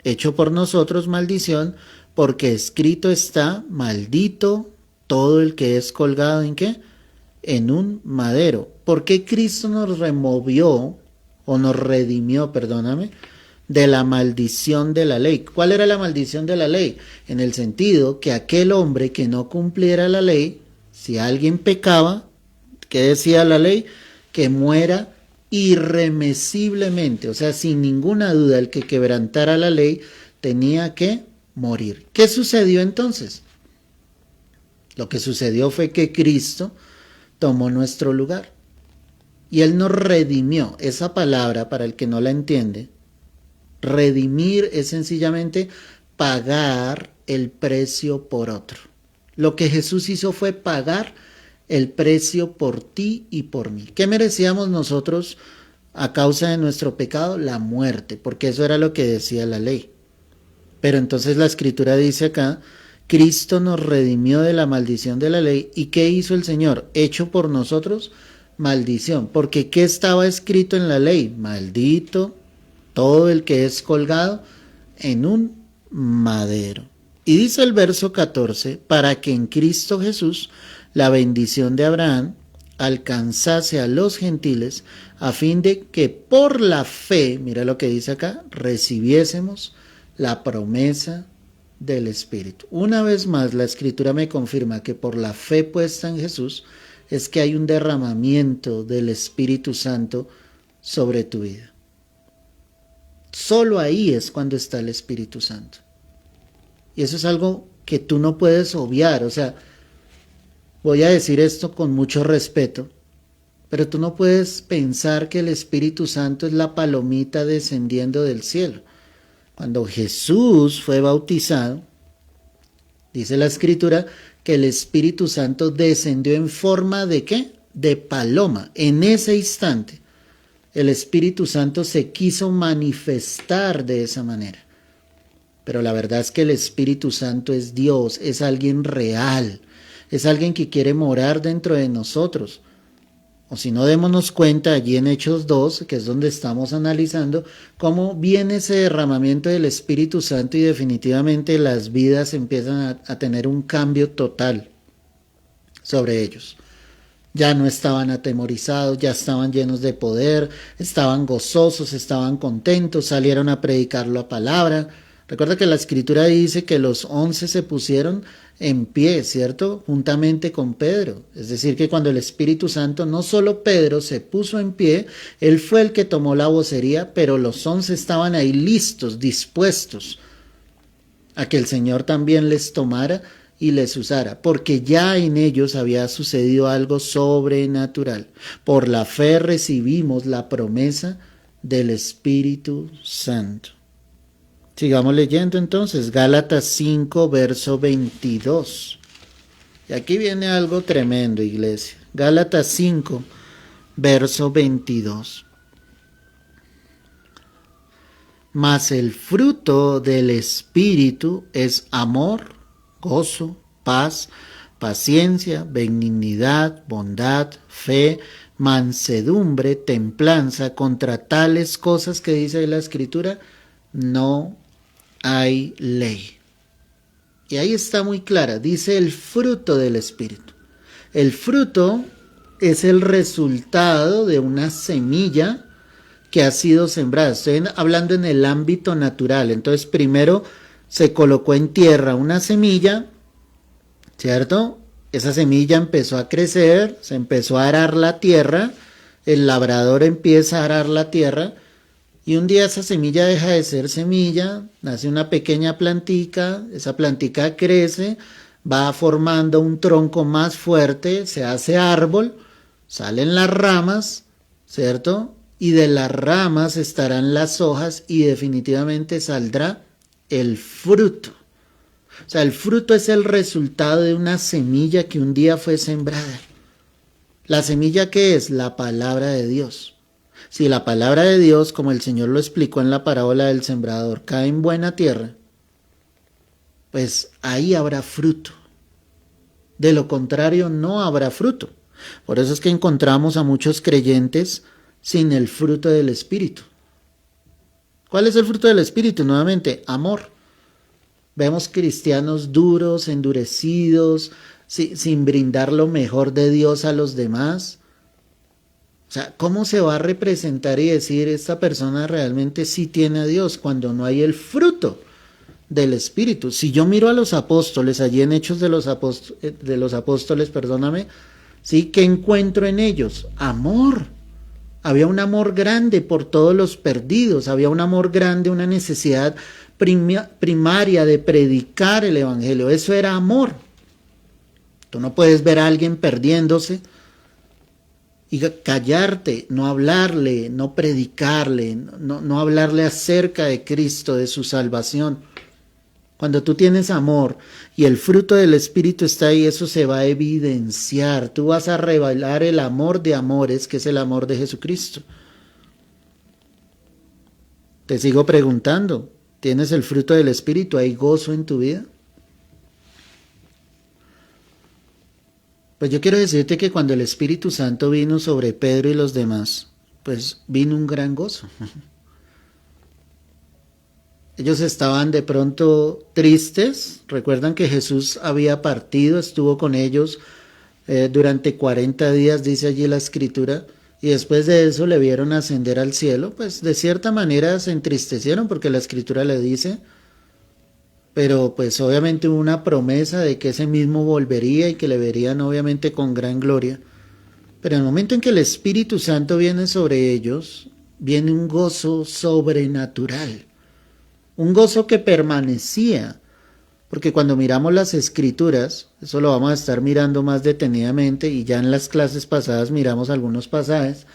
A: hecho por nosotros maldición, porque escrito está, maldito todo el que es colgado, ¿en qué? En un madero. ¿Por qué Cristo nos removió, o nos redimió, perdóname, de la maldición de la ley? ¿Cuál era la maldición de la ley? En el sentido que aquel hombre que no cumpliera la ley, si alguien pecaba, ¿qué decía la ley? Que muera irremisiblemente, o sea, sin ninguna duda, el que quebrantara la ley tenía que morir. ¿Qué sucedió entonces? Lo que sucedió fue que Cristo tomó nuestro lugar y Él nos redimió. Esa palabra, para el que no la entiende, redimir es sencillamente pagar el precio por otro. Lo que Jesús hizo fue pagar el precio por ti y por mí. ¿Qué merecíamos nosotros a causa de nuestro pecado? La muerte, porque eso era lo que decía la ley. Pero entonces la Escritura dice acá, Cristo nos redimió de la maldición de la ley. ¿Y qué hizo el Señor? Hecho por nosotros maldición. Porque ¿qué estaba escrito en la ley? Maldito todo el que es colgado en un madero. Y dice el verso 14, para que en Cristo Jesús la bendición de Abraham alcanzase a los gentiles, a fin de que por la fe, mira lo que dice acá, recibiésemos la promesa del Espíritu. Una vez más, la Escritura me confirma que por la fe puesta en Jesús es que hay un derramamiento del Espíritu Santo sobre tu vida. Solo ahí es cuando está el Espíritu Santo. Y eso es algo que tú no puedes obviar. O sea, voy a decir esto con mucho respeto, pero tú no puedes pensar que el Espíritu Santo es la palomita descendiendo del cielo. Cuando Jesús fue bautizado, dice la Escritura que el Espíritu Santo descendió en forma de ¿qué? De paloma. En ese instante, el Espíritu Santo se quiso manifestar de esa manera. Pero la verdad es que el Espíritu Santo es Dios, es alguien real, es alguien que quiere morar dentro de nosotros. O si no, démonos cuenta allí en Hechos 2, que es donde estamos analizando, cómo viene ese derramamiento del Espíritu Santo y definitivamente las vidas empiezan a tener un cambio total sobre ellos. Ya no estaban atemorizados, ya estaban llenos de poder, estaban gozosos, estaban contentos, salieron a predicar la palabra. Recuerda que la Escritura dice que los 11 se pusieron en pie, ¿cierto? Juntamente con Pedro. Es decir, que cuando el Espíritu Santo, no solo Pedro se puso en pie, él fue el que tomó la vocería, pero los 11 estaban ahí listos, dispuestos a que el Señor también les tomara y les usara, porque ya en ellos había sucedido algo sobrenatural. Por la fe recibimos la promesa del Espíritu Santo. Sigamos leyendo entonces, Gálatas 5, verso 22. Y aquí viene algo tremendo, iglesia. Gálatas 5, verso 22. Mas el fruto del Espíritu es amor, gozo, paz, paciencia, benignidad, bondad, fe, mansedumbre, templanza. Contra tales cosas que dice la Escritura, no hay ley. Y ahí está muy clara, dice el fruto del Espíritu. El fruto es el resultado de una semilla que ha sido sembrada. Estoy hablando en el ámbito natural. Entonces, primero se colocó en tierra una semilla, ¿cierto? Esa semilla empezó a crecer, se empezó a arar la tierra, el labrador empieza a arar la tierra, y un día esa semilla deja de ser semilla, nace una pequeña plantica, esa plantica crece, va formando un tronco más fuerte, se hace árbol, salen las ramas, ¿cierto? Y de las ramas estarán las hojas y definitivamente saldrá el fruto. O sea, el fruto es el resultado de una semilla que un día fue sembrada. ¿La semilla qué es? La palabra de Dios. Si la palabra de Dios, como el Señor lo explicó en la parábola del sembrador, cae en buena tierra, pues ahí habrá fruto. De lo contrario, no habrá fruto. Por eso es que encontramos a muchos creyentes sin el fruto del Espíritu. ¿Cuál es el fruto del Espíritu? Nuevamente, amor. Vemos cristianos duros, endurecidos, sin brindar lo mejor de Dios a los demás. O sea, ¿cómo se va a representar y decir esta persona realmente sí tiene a Dios cuando no hay el fruto del Espíritu? Si yo miro a los apóstoles, allí en Hechos de los Apóstoles, perdóname, ¿sí? ¿Qué encuentro en ellos? Amor. Había un amor grande por todos los perdidos, había un amor grande, una necesidad primaria de predicar el Evangelio. Eso era amor. Tú no puedes ver a alguien perdiéndose y callarte, no hablarle, no predicarle, no hablarle acerca de Cristo, de su salvación. Cuando tú tienes amor y el fruto del Espíritu está ahí, eso se va a evidenciar. Tú vas a revelar el amor de amores, que es el amor de Jesucristo. Te sigo preguntando, ¿tienes el fruto del Espíritu? ¿Hay gozo en tu vida? Pues yo quiero decirte que cuando el Espíritu Santo vino sobre Pedro y los demás, pues vino un gran gozo. Ellos estaban de pronto tristes. Recuerdan que Jesús había partido, estuvo con ellos durante 40 días, dice allí la Escritura, y después de eso le vieron ascender al cielo. Pues de cierta manera se entristecieron porque la Escritura le dice, pero pues obviamente hubo una promesa de que ese mismo volvería y que le verían obviamente con gran gloria. Pero en el momento en que el Espíritu Santo viene sobre ellos, viene un gozo sobrenatural. Un gozo que permanecía, porque cuando miramos las Escrituras, eso lo vamos a estar mirando más detenidamente, y ya en las clases pasadas miramos algunos pasajes,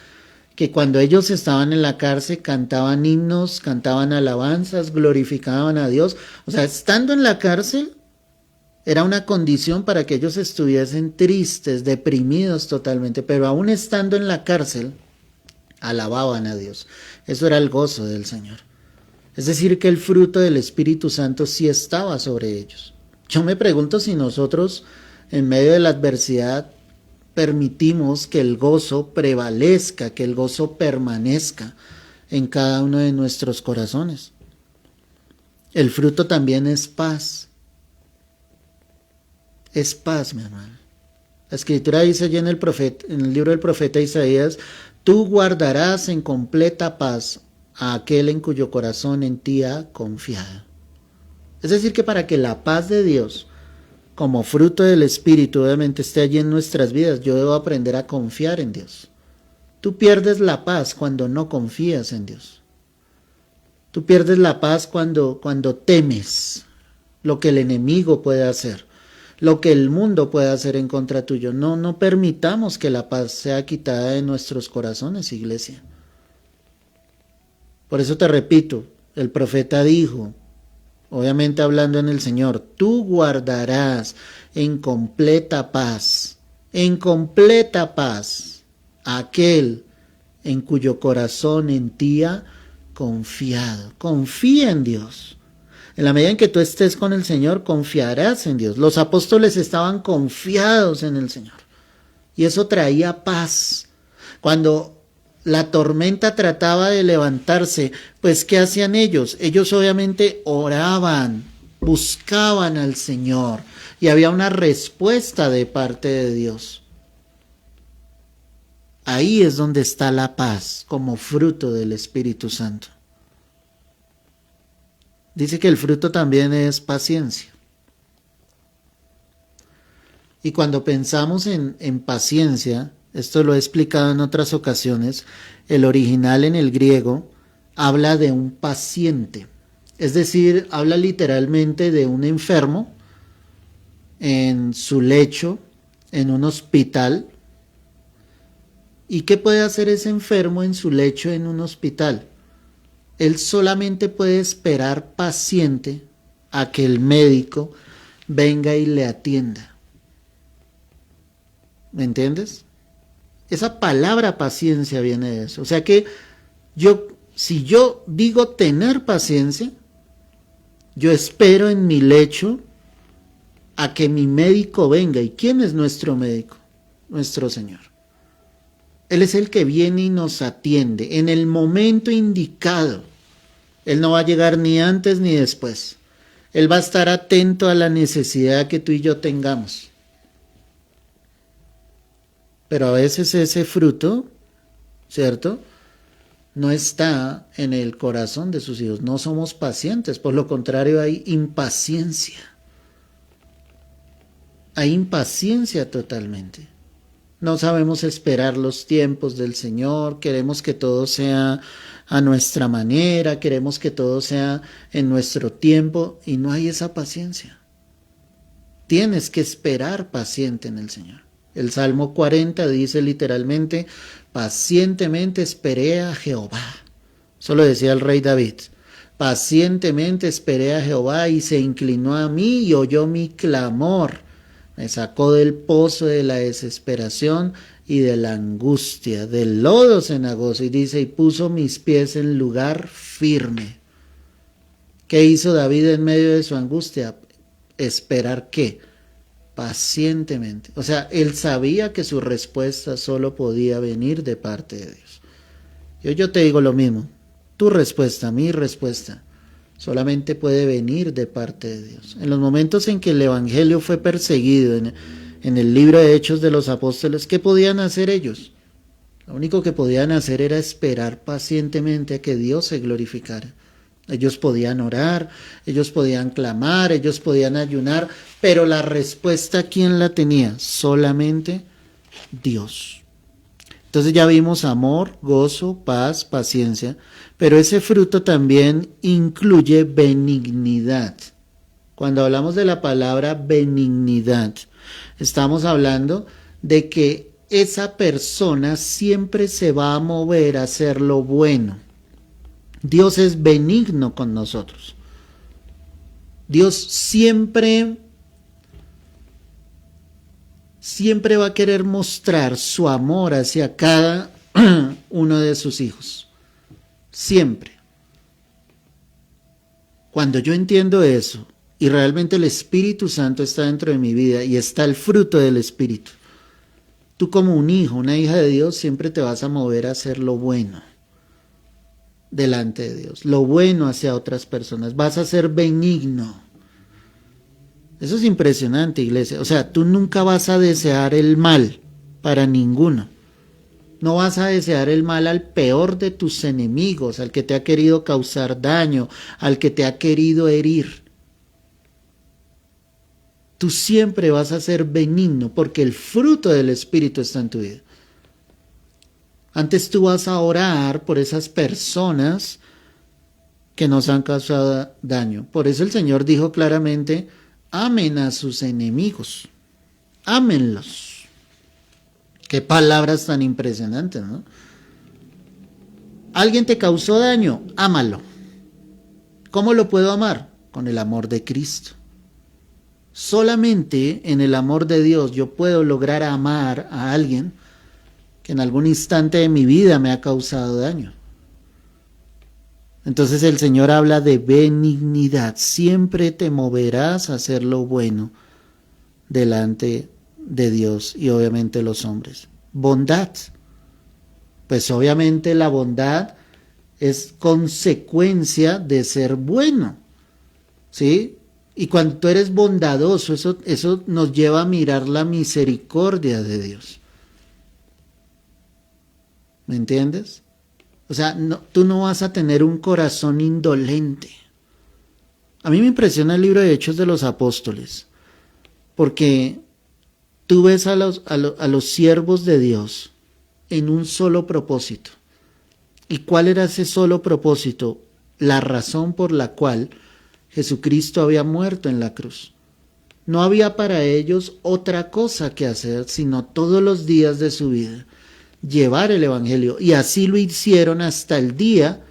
A: que cuando ellos estaban en la cárcel cantaban himnos, cantaban alabanzas, glorificaban a Dios. O sea, estando en la cárcel era una condición para que ellos estuviesen tristes, deprimidos totalmente, pero aún estando en la cárcel, alababan a Dios. Eso era el gozo del Señor. Es decir, que el fruto del Espíritu Santo sí estaba sobre ellos. Yo me pregunto si nosotros, en medio de la adversidad, permitimos que el gozo prevalezca, que el gozo permanezca en cada uno de nuestros corazones. El fruto también es paz. Es paz, mi hermano. La Escritura dice allí en el libro del profeta Isaías, tú guardarás en completa paz a aquel en cuyo corazón en ti ha confiado. Es decir, que para que la paz de Dios, como fruto del Espíritu, obviamente esté allí en nuestras vidas, yo debo aprender a confiar en Dios. Tú pierdes la paz cuando no confías en Dios. Tú pierdes la paz cuando temes lo que el enemigo puede hacer, lo que el mundo puede hacer en contra tuyo. No permitamos que la paz sea quitada de nuestros corazones, iglesia. Por eso te repito, el profeta dijo, obviamente hablando en el Señor, tú guardarás en completa paz a aquel en cuyo corazón en ti ha confiado. Confía en Dios. En la medida en que tú estés con el Señor, confiarás en Dios. Los apóstoles estaban confiados en el Señor. Y eso traía paz. Cuando la tormenta trataba de levantarse, pues ¿qué hacían ellos? Ellos obviamente oraban, buscaban al Señor. Y había una respuesta de parte de Dios. Ahí es donde está la paz como fruto del Espíritu Santo. Dice que el fruto también es paciencia. Y cuando pensamos en paciencia, esto lo he explicado en otras ocasiones, el original en el griego habla de un paciente. Es decir, habla literalmente de un enfermo en su lecho, en un hospital. ¿Y qué puede hacer ese enfermo en su lecho en un hospital? Él solamente puede esperar paciente a que el médico venga y le atienda. ¿Me entiendes? Esa palabra paciencia viene de eso. O sea que si yo digo tener paciencia, yo espero en mi lecho a que mi médico venga. ¿Y quién es nuestro médico? Nuestro Señor. Él es el que viene y nos atiende en el momento indicado. Él no va a llegar ni antes ni después. Él va a estar atento a la necesidad que tú y yo tengamos. Pero a veces ese fruto, ¿cierto?, no está en el corazón de sus hijos. No somos pacientes. Por lo contrario, hay impaciencia. Hay impaciencia totalmente. No sabemos esperar los tiempos del Señor, queremos que todo sea a nuestra manera, queremos que todo sea en nuestro tiempo y no hay esa paciencia. Tienes que esperar paciente en el Señor. El Salmo 40 dice literalmente, pacientemente esperé a Jehová. Eso lo decía el rey David. Pacientemente esperé a Jehová y se inclinó a mí y oyó mi clamor. Me sacó del pozo de la desesperación y de la angustia, del lodo cenagoso. Y dice, y puso mis pies en lugar firme. ¿Qué hizo David en medio de su angustia? Esperar ¿qué? Pacientemente. O sea, él sabía que su respuesta solo podía venir de parte de Dios. Yo te digo lo mismo. Tu respuesta, mi respuesta, solamente puede venir de parte de Dios. En los momentos en que el Evangelio fue perseguido en el libro de Hechos de los Apóstoles, ¿qué podían hacer ellos? Lo único que podían hacer era esperar pacientemente a que Dios se glorificara. Ellos podían orar, ellos podían clamar, ellos podían ayunar, pero la respuesta, ¿quién la tenía? Solamente Dios. Entonces ya vimos amor, gozo, paz, paciencia, pero ese fruto también incluye benignidad. Cuando hablamos de la palabra benignidad, estamos hablando de que esa persona siempre se va a mover a hacer lo bueno. Dios es benigno con nosotros. Dios siempre va a querer mostrar su amor hacia cada uno de sus hijos. Siempre. Cuando yo entiendo eso y realmente el Espíritu Santo está dentro de mi vida y está el fruto del Espíritu, tú como un hijo, una hija de Dios, siempre te vas a mover a hacer lo bueno delante de Dios, lo bueno hacia otras personas, vas a ser benigno. Eso es impresionante, iglesia. O sea, tú nunca vas a desear el mal para ninguno. No vas a desear el mal al peor de tus enemigos, al que te ha querido causar daño, al que te ha querido herir. Tú siempre vas a ser benigno porque el fruto del Espíritu está en tu vida. Antes tú vas a orar por esas personas que nos han causado daño. Por eso el Señor dijo claramente, amen a sus enemigos, ámenlos. Qué palabras tan impresionantes, ¿no? Alguien te causó daño, ámalo. ¿Cómo lo puedo amar? Con el amor de Cristo. Solamente en el amor de Dios yo puedo lograr amar a alguien que en algún instante de mi vida me ha causado daño. Entonces el Señor habla de benignidad. Siempre te moverás a hacer lo bueno delante de Dios y obviamente los hombres. Bondad. Pues obviamente la bondad es consecuencia de ser bueno, ¿sí? Y cuando tú eres bondadoso, eso nos lleva a mirar la misericordia de Dios. ¿Me entiendes? O sea, tú no vas a tener un corazón indolente. A mí me impresiona el libro de Hechos de los Apóstoles, porque tú ves a los siervos de Dios en un solo propósito. ¿Y cuál era ese solo propósito? La razón por la cual Jesucristo había muerto en la cruz. No había para ellos otra cosa que hacer, sino todos los días de su vida llevar el evangelio, y así lo hicieron hasta el día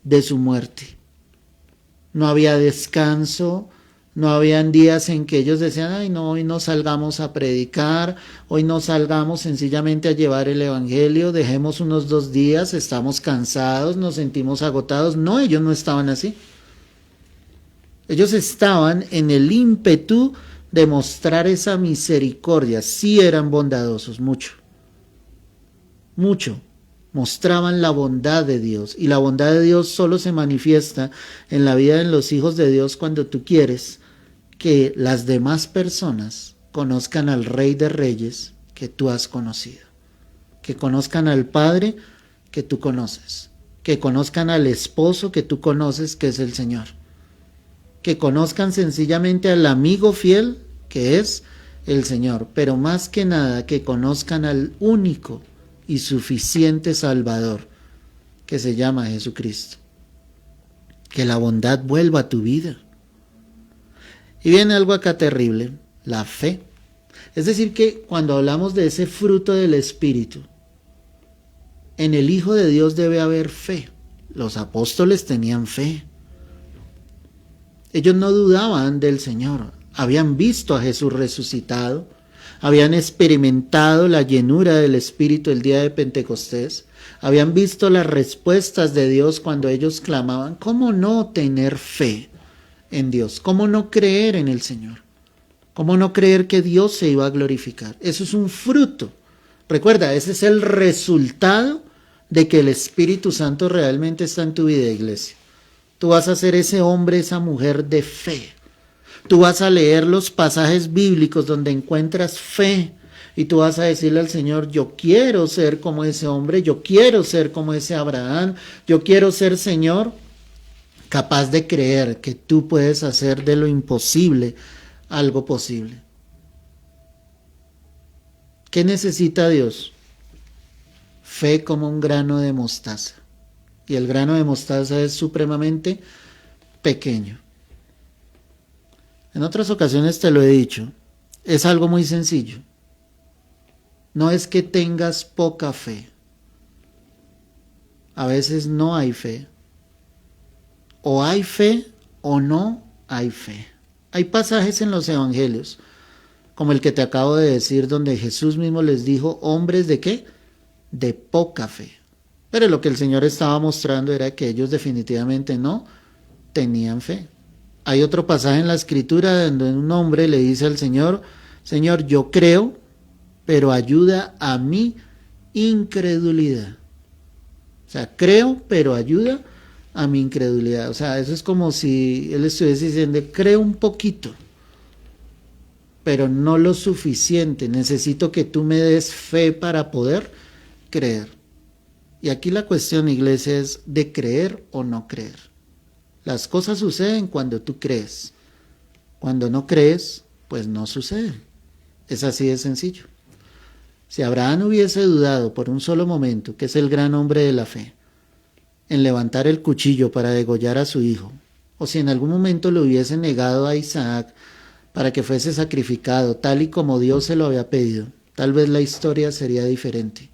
A: de su muerte. No había descanso, no habían días en que ellos decían, ay no, hoy no salgamos a predicar, hoy no salgamos sencillamente a llevar el evangelio, dejemos unos 2 días, estamos cansados, nos sentimos agotados. No, ellos no estaban así. Ellos estaban en el ímpetu de mostrar esa misericordia. Sí eran bondadosos, mucho. Mostraban la bondad de Dios, y la bondad de Dios solo se manifiesta en la vida de los hijos de Dios cuando tú quieres que las demás personas conozcan al Rey de Reyes que tú has conocido, que conozcan al Padre que tú conoces, que conozcan al esposo que tú conoces, que es el Señor, que conozcan sencillamente al amigo fiel que es el Señor, pero más que nada que conozcan al único y suficiente Salvador que se llama Jesucristo. Que la bondad vuelva a tu vida. Y viene algo acá terrible, la fe. Es decir que cuando hablamos de ese fruto del Espíritu, en el Hijo de Dios debe haber fe. Los apóstoles tenían fe. Ellos no dudaban del Señor. Habían visto a Jesús resucitado. Habían experimentado la llenura del Espíritu el día de Pentecostés. Habían visto las respuestas de Dios cuando ellos clamaban. ¿Cómo no tener fe en Dios? ¿Cómo no creer en el Señor? ¿Cómo no creer que Dios se iba a glorificar? Eso es un fruto. Recuerda, ese es el resultado de que el Espíritu Santo realmente está en tu vida, iglesia. Tú vas a ser ese hombre, esa mujer de fe. Tú vas a leer los pasajes bíblicos donde encuentras fe y tú vas a decirle al Señor, yo quiero ser como ese hombre, yo quiero ser como ese Abraham, yo quiero ser, Señor, capaz de creer que tú puedes hacer de lo imposible algo posible. ¿Qué necesita Dios? Fe como un grano de mostaza. Y el grano de mostaza es supremamente pequeño. En otras ocasiones te lo he dicho, es algo muy sencillo. No es que tengas poca fe. A veces no hay fe. O hay fe o no hay fe. Hay pasajes en los evangelios, como el que te acabo de decir, donde Jesús mismo les dijo, hombres de ¿qué? De poca fe. Pero lo que el Señor estaba mostrando era que ellos definitivamente no tenían fe. Hay otro pasaje en la Escritura donde un hombre le dice al Señor, Señor, yo creo, pero ayuda a mi incredulidad. O sea, creo, pero ayuda a mi incredulidad. O sea, eso es como si él estuviese diciendo, creo un poquito, pero no lo suficiente. Necesito que tú me des fe para poder creer. Y aquí la cuestión, iglesia, es de creer o no creer. Las cosas suceden cuando tú crees. Cuando no crees, pues no suceden. Es así de sencillo. Si Abraham hubiese dudado por un solo momento, que es el gran hombre de la fe, en levantar el cuchillo para degollar a su hijo, o si en algún momento le hubiese negado a Isaac para que fuese sacrificado, tal y como Dios se lo había pedido, tal vez la historia sería diferente.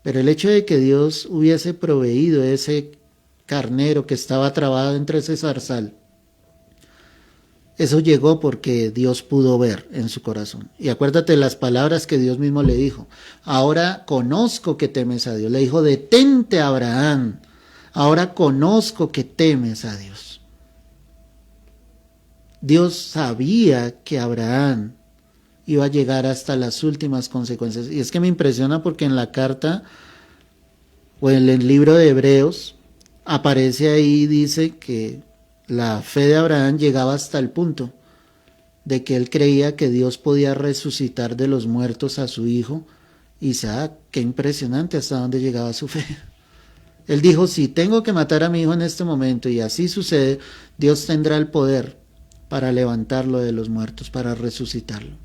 A: Pero el hecho de que Dios hubiese proveído ese carnero que estaba trabado entre ese zarzal, eso llegó porque Dios pudo ver en su corazón. Y acuérdate las palabras que Dios mismo le dijo. Ahora conozco que temes a Dios. Le dijo, detente, Abraham, Ahora conozco que temes a Dios. Dios sabía que Abraham iba a llegar hasta las últimas consecuencias. Y es que me impresiona porque en la carta o en el libro de Hebreos aparece ahí, dice que la fe de Abraham llegaba hasta el punto de que él creía que Dios podía resucitar de los muertos a su hijo. Isaac, qué impresionante hasta dónde llegaba su fe. Él dijo, si tengo que matar a mi hijo en este momento y así sucede, Dios tendrá el poder para levantarlo de los muertos, para resucitarlo.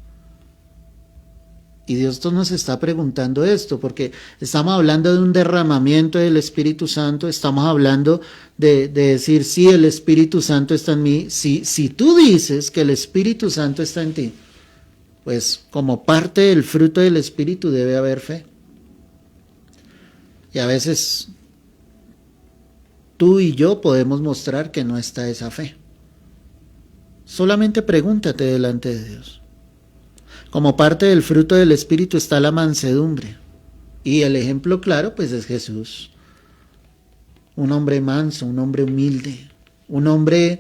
A: Y Dios nos está preguntando esto, porque estamos hablando de un derramamiento del Espíritu Santo, estamos hablando de decir, sí, el Espíritu Santo está en mí. Si tú dices que el Espíritu Santo está en ti, pues como parte del fruto del Espíritu debe haber fe. Y a veces tú y yo podemos mostrar que no está esa fe. Solamente pregúntate delante de Dios. Como parte del fruto del Espíritu está la mansedumbre. Y el ejemplo claro pues es Jesús. Un hombre manso, un hombre humilde, un hombre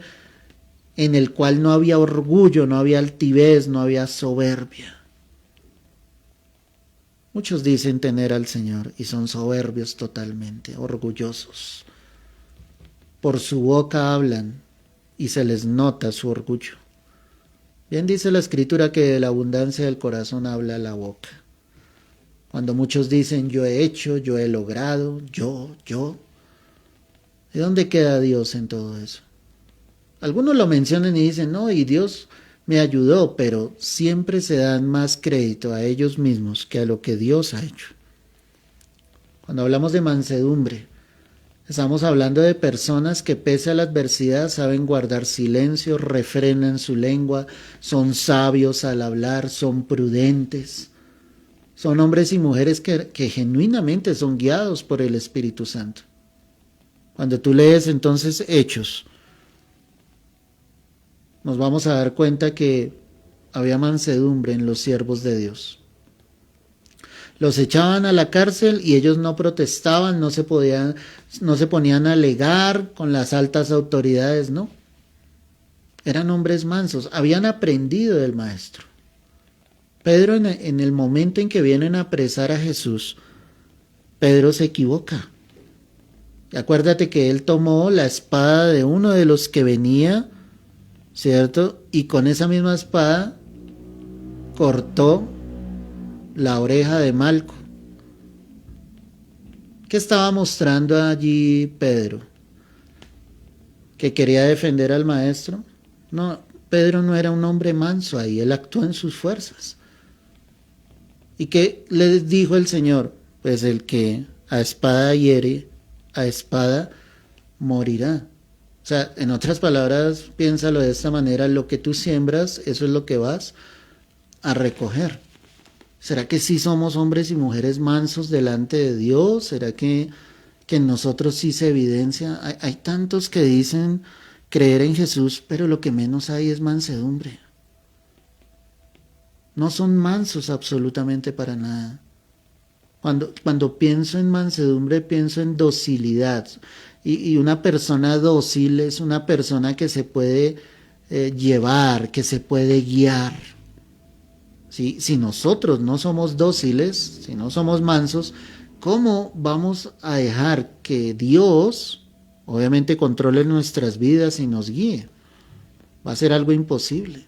A: en el cual no había orgullo, no había altivez, no había soberbia. Muchos dicen tener al Señor y son soberbios totalmente, orgullosos. Por su boca hablan y se les nota su orgullo. Bien dice la Escritura que de la abundancia del corazón habla la boca. Cuando muchos dicen yo he hecho, yo he logrado, yo. ¿De dónde queda Dios en todo eso? Algunos lo mencionan y dicen, no, y Dios me ayudó, pero siempre se dan más crédito a ellos mismos que a lo que Dios ha hecho. Cuando hablamos de mansedumbre, estamos hablando de personas que pese a la adversidad saben guardar silencio, refrenan su lengua, son sabios al hablar, son prudentes. Son hombres y mujeres que genuinamente son guiados por el Espíritu Santo. Cuando tú lees entonces Hechos, nos vamos a dar cuenta que había mansedumbre en los siervos de Dios. Los echaban a la cárcel y ellos no protestaban, no se ponían a alegar con las altas autoridades, no. Eran hombres mansos, habían aprendido del Maestro. Pedro en el momento en que vienen a apresar a Jesús, Pedro se equivoca. Acuérdate que él tomó la espada de uno de los que venía, ¿cierto? Y con esa misma espada cortó la oreja de Malco. ¿Qué estaba mostrando allí Pedro? ¿Que quería defender al maestro? No, Pedro no era un hombre manso ahí, él actuó en sus fuerzas. ¿Y qué le dijo el Señor? Pues el que a espada hiere, a espada morirá. O sea, en otras palabras, piénsalo de esta manera, lo que tú siembras, eso es lo que vas a recoger. ¿Será que sí somos hombres y mujeres mansos delante de Dios? ¿Será que en nosotros sí se evidencia? Hay tantos que dicen creer en Jesús, pero lo que menos hay es mansedumbre. No son mansos absolutamente para nada. Cuando pienso en mansedumbre, pienso en docilidad. Y una persona dócil es una persona que se puede llevar, que se puede guiar. ¿Sí? Si nosotros no somos dóciles, si no somos mansos, ¿cómo vamos a dejar que Dios, obviamente, controle nuestras vidas y nos guíe? Va a ser algo imposible.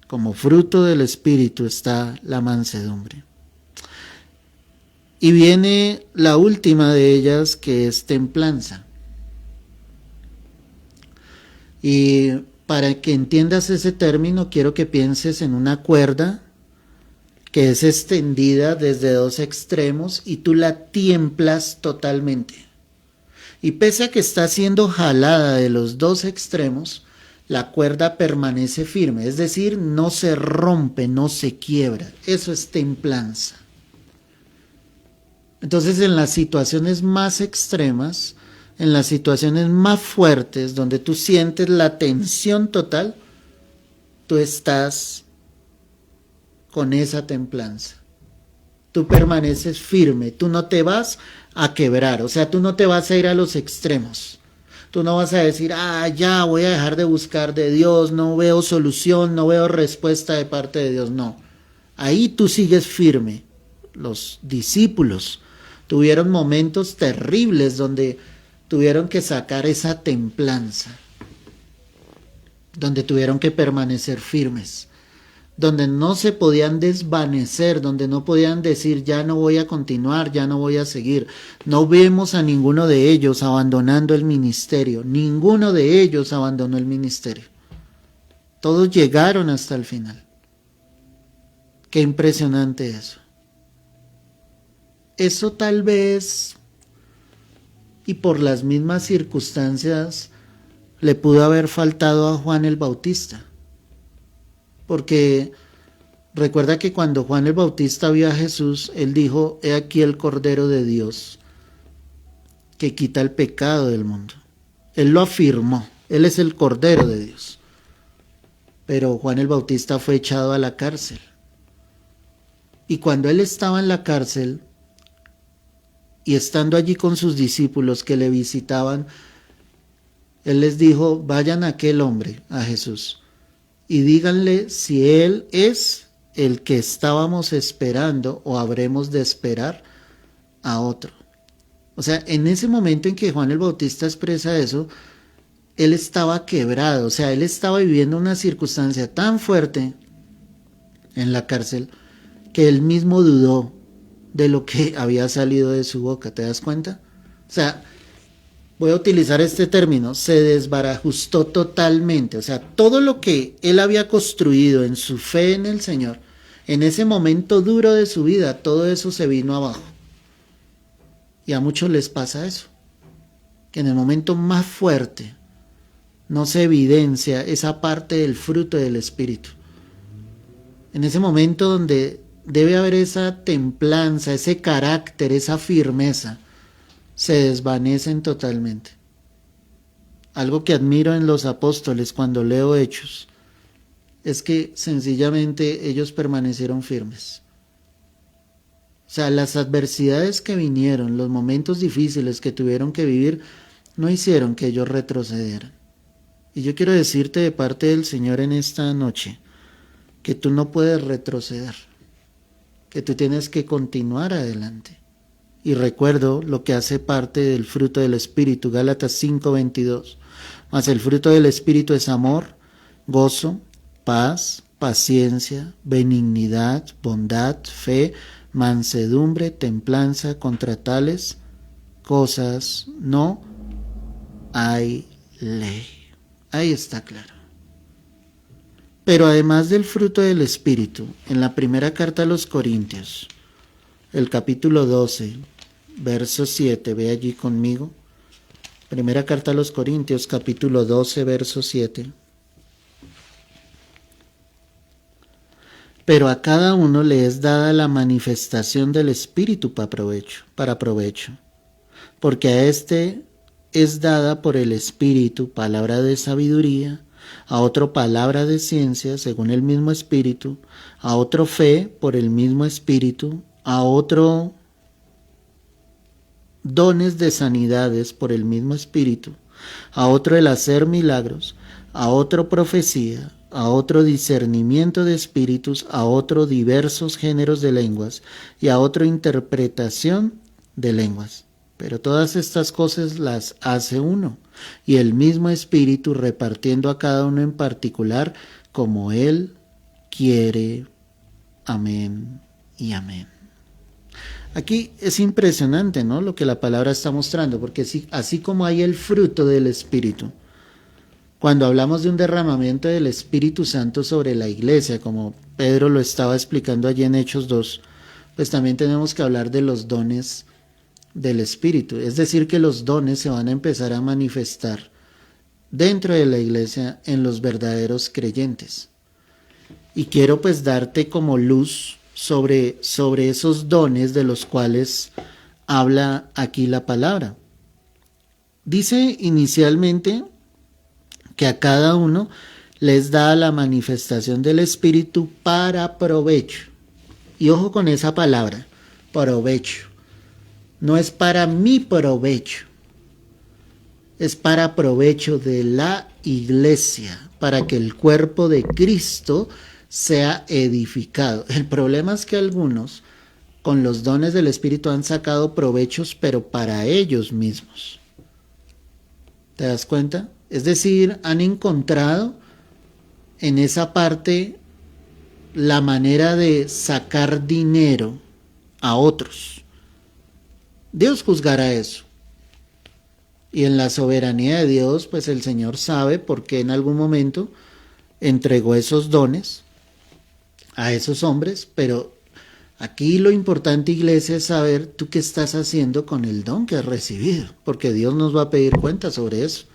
A: Como fruto del Espíritu está la mansedumbre. Y viene la última de ellas, que es templanza. Y para que entiendas ese término, quiero que pienses en una cuerda que es extendida desde dos extremos y tú la tiemplas totalmente. Y pese a que está siendo jalada de los dos extremos, la cuerda permanece firme, es decir, no se rompe, no se quiebra. Eso es templanza. Entonces, en las situaciones más extremas, en las situaciones más fuertes, donde tú sientes la tensión total, tú estás con esa templanza. tú permaneces firme, tú no te vas a quebrar, o sea, tú no te vas a ir a los extremos. Tú no vas a decir, ya voy a dejar de buscar de Dios, no veo solución, no veo respuesta de parte de Dios. No, ahí tú sigues firme. Los discípulos tuvieron momentos terribles donde tuvieron que sacar esa templanza, donde tuvieron que permanecer firmes, donde no se podían desvanecer, donde no podían decir ya no voy a continuar, ya no voy a seguir. No vemos a ninguno de ellos abandonando el ministerio, ninguno de ellos abandonó el ministerio. Todos llegaron hasta el final. Qué impresionante eso. Eso tal vez, y por las mismas circunstancias, le pudo haber faltado a Juan el Bautista. Porque recuerda que cuando Juan el Bautista vio a Jesús, él dijo, he aquí el Cordero de Dios, que quita el pecado del mundo. Él lo afirmó, él es el Cordero de Dios. Pero Juan el Bautista fue echado a la cárcel. Y cuando él estaba en la cárcel, y estando allí con sus discípulos que le visitaban, él les dijo, vayan a aquel hombre, a Jesús, y díganle si él es el que estábamos esperando o habremos de esperar a otro. O sea, en ese momento en que Juan el Bautista expresa eso, él estaba quebrado, o sea, él estaba viviendo una circunstancia tan fuerte en la cárcel que él mismo dudó de lo que había salido de su boca. ¿Te das cuenta? O sea, voy a utilizar este término, se desbarajustó totalmente. O sea, todo lo que él había construido en su fe en el Señor, en ese momento duro de su vida, todo eso se vino abajo. Y a muchos les pasa eso, que en el momento más fuerte no se evidencia esa parte del fruto del Espíritu. En ese momento donde debe haber esa templanza, ese carácter, esa firmeza, se desvanecen totalmente. Algo que admiro en los apóstoles cuando leo Hechos es que sencillamente ellos permanecieron firmes. O sea, las adversidades que vinieron, los momentos difíciles que tuvieron que vivir, no hicieron que ellos retrocedieran. Y yo quiero decirte de parte del Señor en esta noche que tú no puedes retroceder, que tú tienes que continuar adelante. Y recuerdo lo que hace parte del fruto del Espíritu, Gálatas 5:22. Mas el fruto del Espíritu es amor, gozo, paz, paciencia, benignidad, bondad, fe, mansedumbre, templanza. Contra tales cosas no hay ley. Ahí está claro. Pero además del fruto del Espíritu, en la primera carta a los Corintios, el capítulo 12, verso 7, ve allí conmigo. Primera carta a los Corintios, capítulo 12, verso 7. Pero a cada uno le es dada la manifestación del Espíritu para provecho. Porque a este es dada por el Espíritu palabra de sabiduría, a otro palabra de ciencia según el mismo Espíritu, a otro fe por el mismo Espíritu, a otro dones de sanidades por el mismo Espíritu, a otro el hacer milagros, a otro profecía, a otro discernimiento de espíritus, a otro diversos géneros de lenguas y a otro interpretación de lenguas. Pero todas estas cosas las hace uno, y el mismo Espíritu repartiendo a cada uno en particular como Él quiere. Amén y amén. Aquí es impresionante, ¿no?, lo que la palabra está mostrando, porque así como hay el fruto del Espíritu, cuando hablamos de un derramamiento del Espíritu Santo sobre la iglesia, como Pedro lo estaba explicando allí en Hechos 2, pues también tenemos que hablar de los dones del Espíritu. Es decir, que los dones se van a empezar a manifestar dentro de la iglesia en los verdaderos creyentes. Y quiero pues darte como luz sobre esos dones de los cuales habla aquí la palabra. Dice inicialmente que a cada uno les da la manifestación del Espíritu para provecho. Y ojo con esa palabra, provecho. No es para mi provecho, es para provecho de la iglesia, para que el cuerpo de Cristo sea edificado. El problema es que algunos con los dones del Espíritu han sacado provechos, pero para ellos mismos. ¿Te das cuenta? Es decir, han encontrado en esa parte la manera de sacar dinero a otros. Dios juzgará eso. Y en la soberanía de Dios, pues el Señor sabe por qué en algún momento entregó esos dones a esos hombres, pero aquí lo importante, iglesia, es saber tú qué estás haciendo con el don que has recibido, porque Dios nos va a pedir cuenta sobre eso.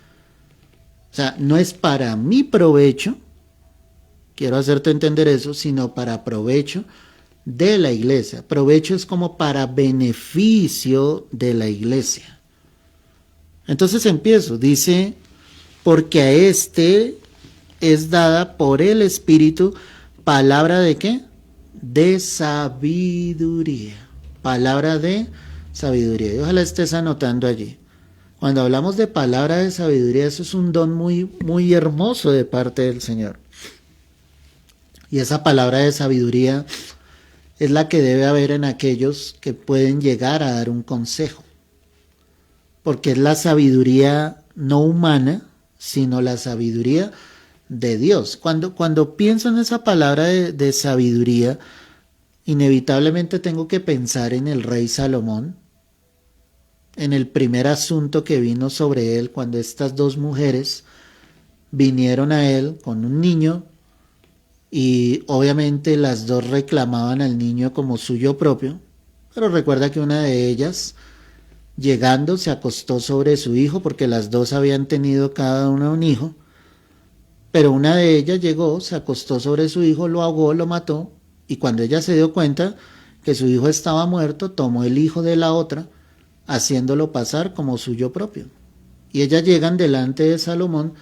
A: O sea, no es para mi provecho, quiero hacerte entender eso, sino para provecho de la iglesia. Provecho es como para beneficio de la iglesia. Entonces empiezo, dice, porque a este es dada por el Espíritu palabra de ¿qué? De sabiduría. Palabra de sabiduría. Y ojalá estés anotando allí. Cuando hablamos de palabra de sabiduría, eso es un don muy, muy hermoso de parte del Señor. Y esa palabra de sabiduría es la que debe haber en aquellos que pueden llegar a dar un consejo. Porque es la sabiduría no humana, sino la sabiduría de Dios. Cuando pienso en esa palabra de sabiduría, inevitablemente tengo que pensar en el rey Salomón, en el primer asunto que vino sobre él, cuando estas dos mujeres vinieron a él con un niño, y obviamente las dos reclamaban al niño como suyo propio, pero recuerda que una de ellas, llegando, se acostó sobre su hijo, porque las dos habían tenido cada una un hijo, pero una de ellas llegó, se acostó sobre su hijo, lo ahogó, lo mató, y cuando ella se dio cuenta que su hijo estaba muerto, tomó el hijo de la otra, haciéndolo pasar como suyo propio. Y ellas llegan delante de Salomón,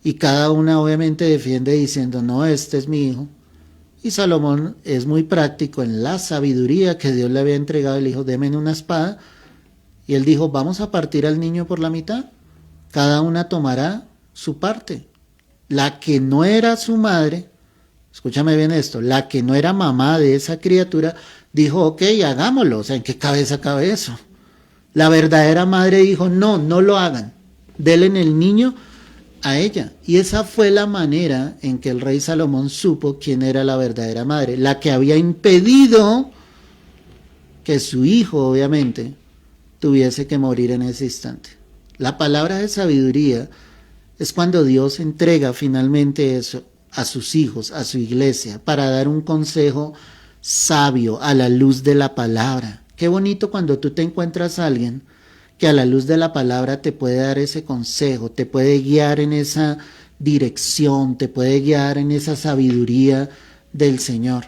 A: y cada una obviamente defiende diciendo, no, este es mi hijo. Y Salomón es muy práctico en la sabiduría que Dios le había entregado. Le dijo, déme una espada. Y él dijo, vamos a partir al niño por la mitad. Cada una tomará su parte. La que no era su madre, escúchame bien esto, la que no era mamá de esa criatura, dijo, ok, hagámoslo. O sea, ¿en qué cabeza cabe eso? La verdadera madre dijo, no, no lo hagan. Denle el niño a ella. Y esa fue la manera en que el rey Salomón supo quién era la verdadera madre, la que había impedido que su hijo, obviamente, tuviese que morir en ese instante. La palabra de sabiduría es cuando Dios entrega finalmente eso a sus hijos, a su iglesia, para dar un consejo sabio a la luz de la palabra. Qué bonito cuando tú te encuentras a alguien que a la luz de la palabra te puede dar ese consejo, te puede guiar en esa dirección, te puede guiar en esa sabiduría del Señor.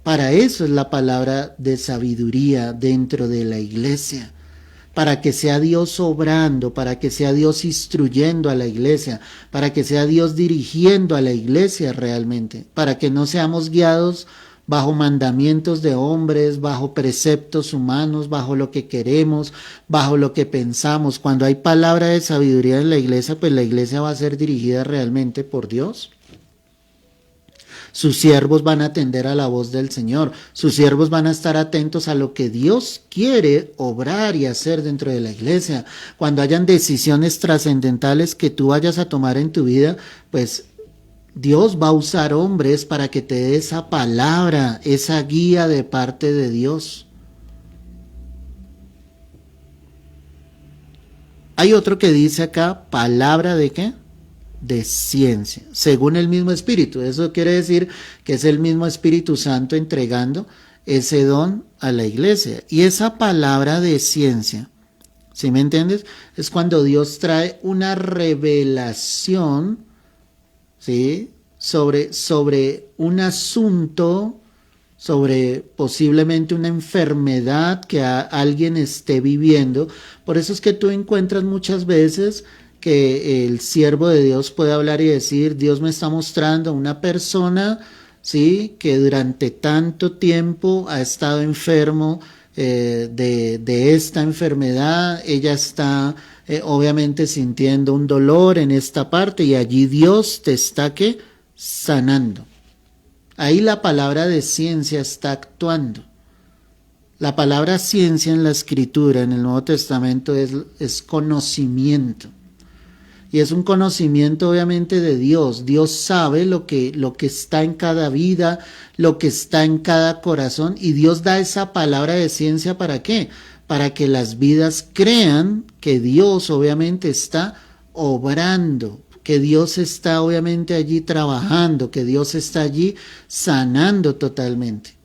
A: Para eso es la palabra de sabiduría dentro de la iglesia, para que sea Dios obrando, para que sea Dios instruyendo a la iglesia, para que sea Dios dirigiendo a la iglesia realmente, para que no seamos guiados bajo mandamientos de hombres, bajo preceptos humanos, bajo lo que queremos, bajo lo que pensamos. Cuando hay palabra de sabiduría en la iglesia, pues la iglesia va a ser dirigida realmente por Dios. Sus siervos van a atender a la voz del Señor. Sus siervos van a estar atentos a lo que Dios quiere obrar y hacer dentro de la iglesia. Cuando hayan decisiones trascendentales que tú vayas a tomar en tu vida, pues Dios va a usar hombres para que te dé esa palabra, esa guía de parte de Dios. Hay otro que dice acá, palabra de ¿qué? De ciencia, según el mismo Espíritu. Eso quiere decir que es el mismo Espíritu Santo entregando ese don a la iglesia. Y esa palabra de ciencia, ¿sí me entiendes? Es cuando Dios trae una revelación, ¿sí? sobre un asunto, sobre posiblemente una enfermedad que alguien esté viviendo. Por eso es que tú encuentras muchas veces que el siervo de Dios puede hablar y decir, Dios me está mostrando una persona, ¿sí? Que durante tanto tiempo ha estado enfermo de esta enfermedad, ella está obviamente sintiendo un dolor en esta parte y allí Dios te está ¿qué? Sanando. Ahí la palabra de ciencia está actuando. La palabra ciencia en la Escritura, en el Nuevo Testamento, es conocimiento. Y es un conocimiento obviamente de Dios. Dios sabe lo que está en cada vida, lo que está en cada corazón. Y Dios da esa palabra de ciencia ¿para qué? Para que las vidas crean que Dios obviamente está obrando, que Dios está obviamente allí trabajando, que Dios está allí sanando totalmente.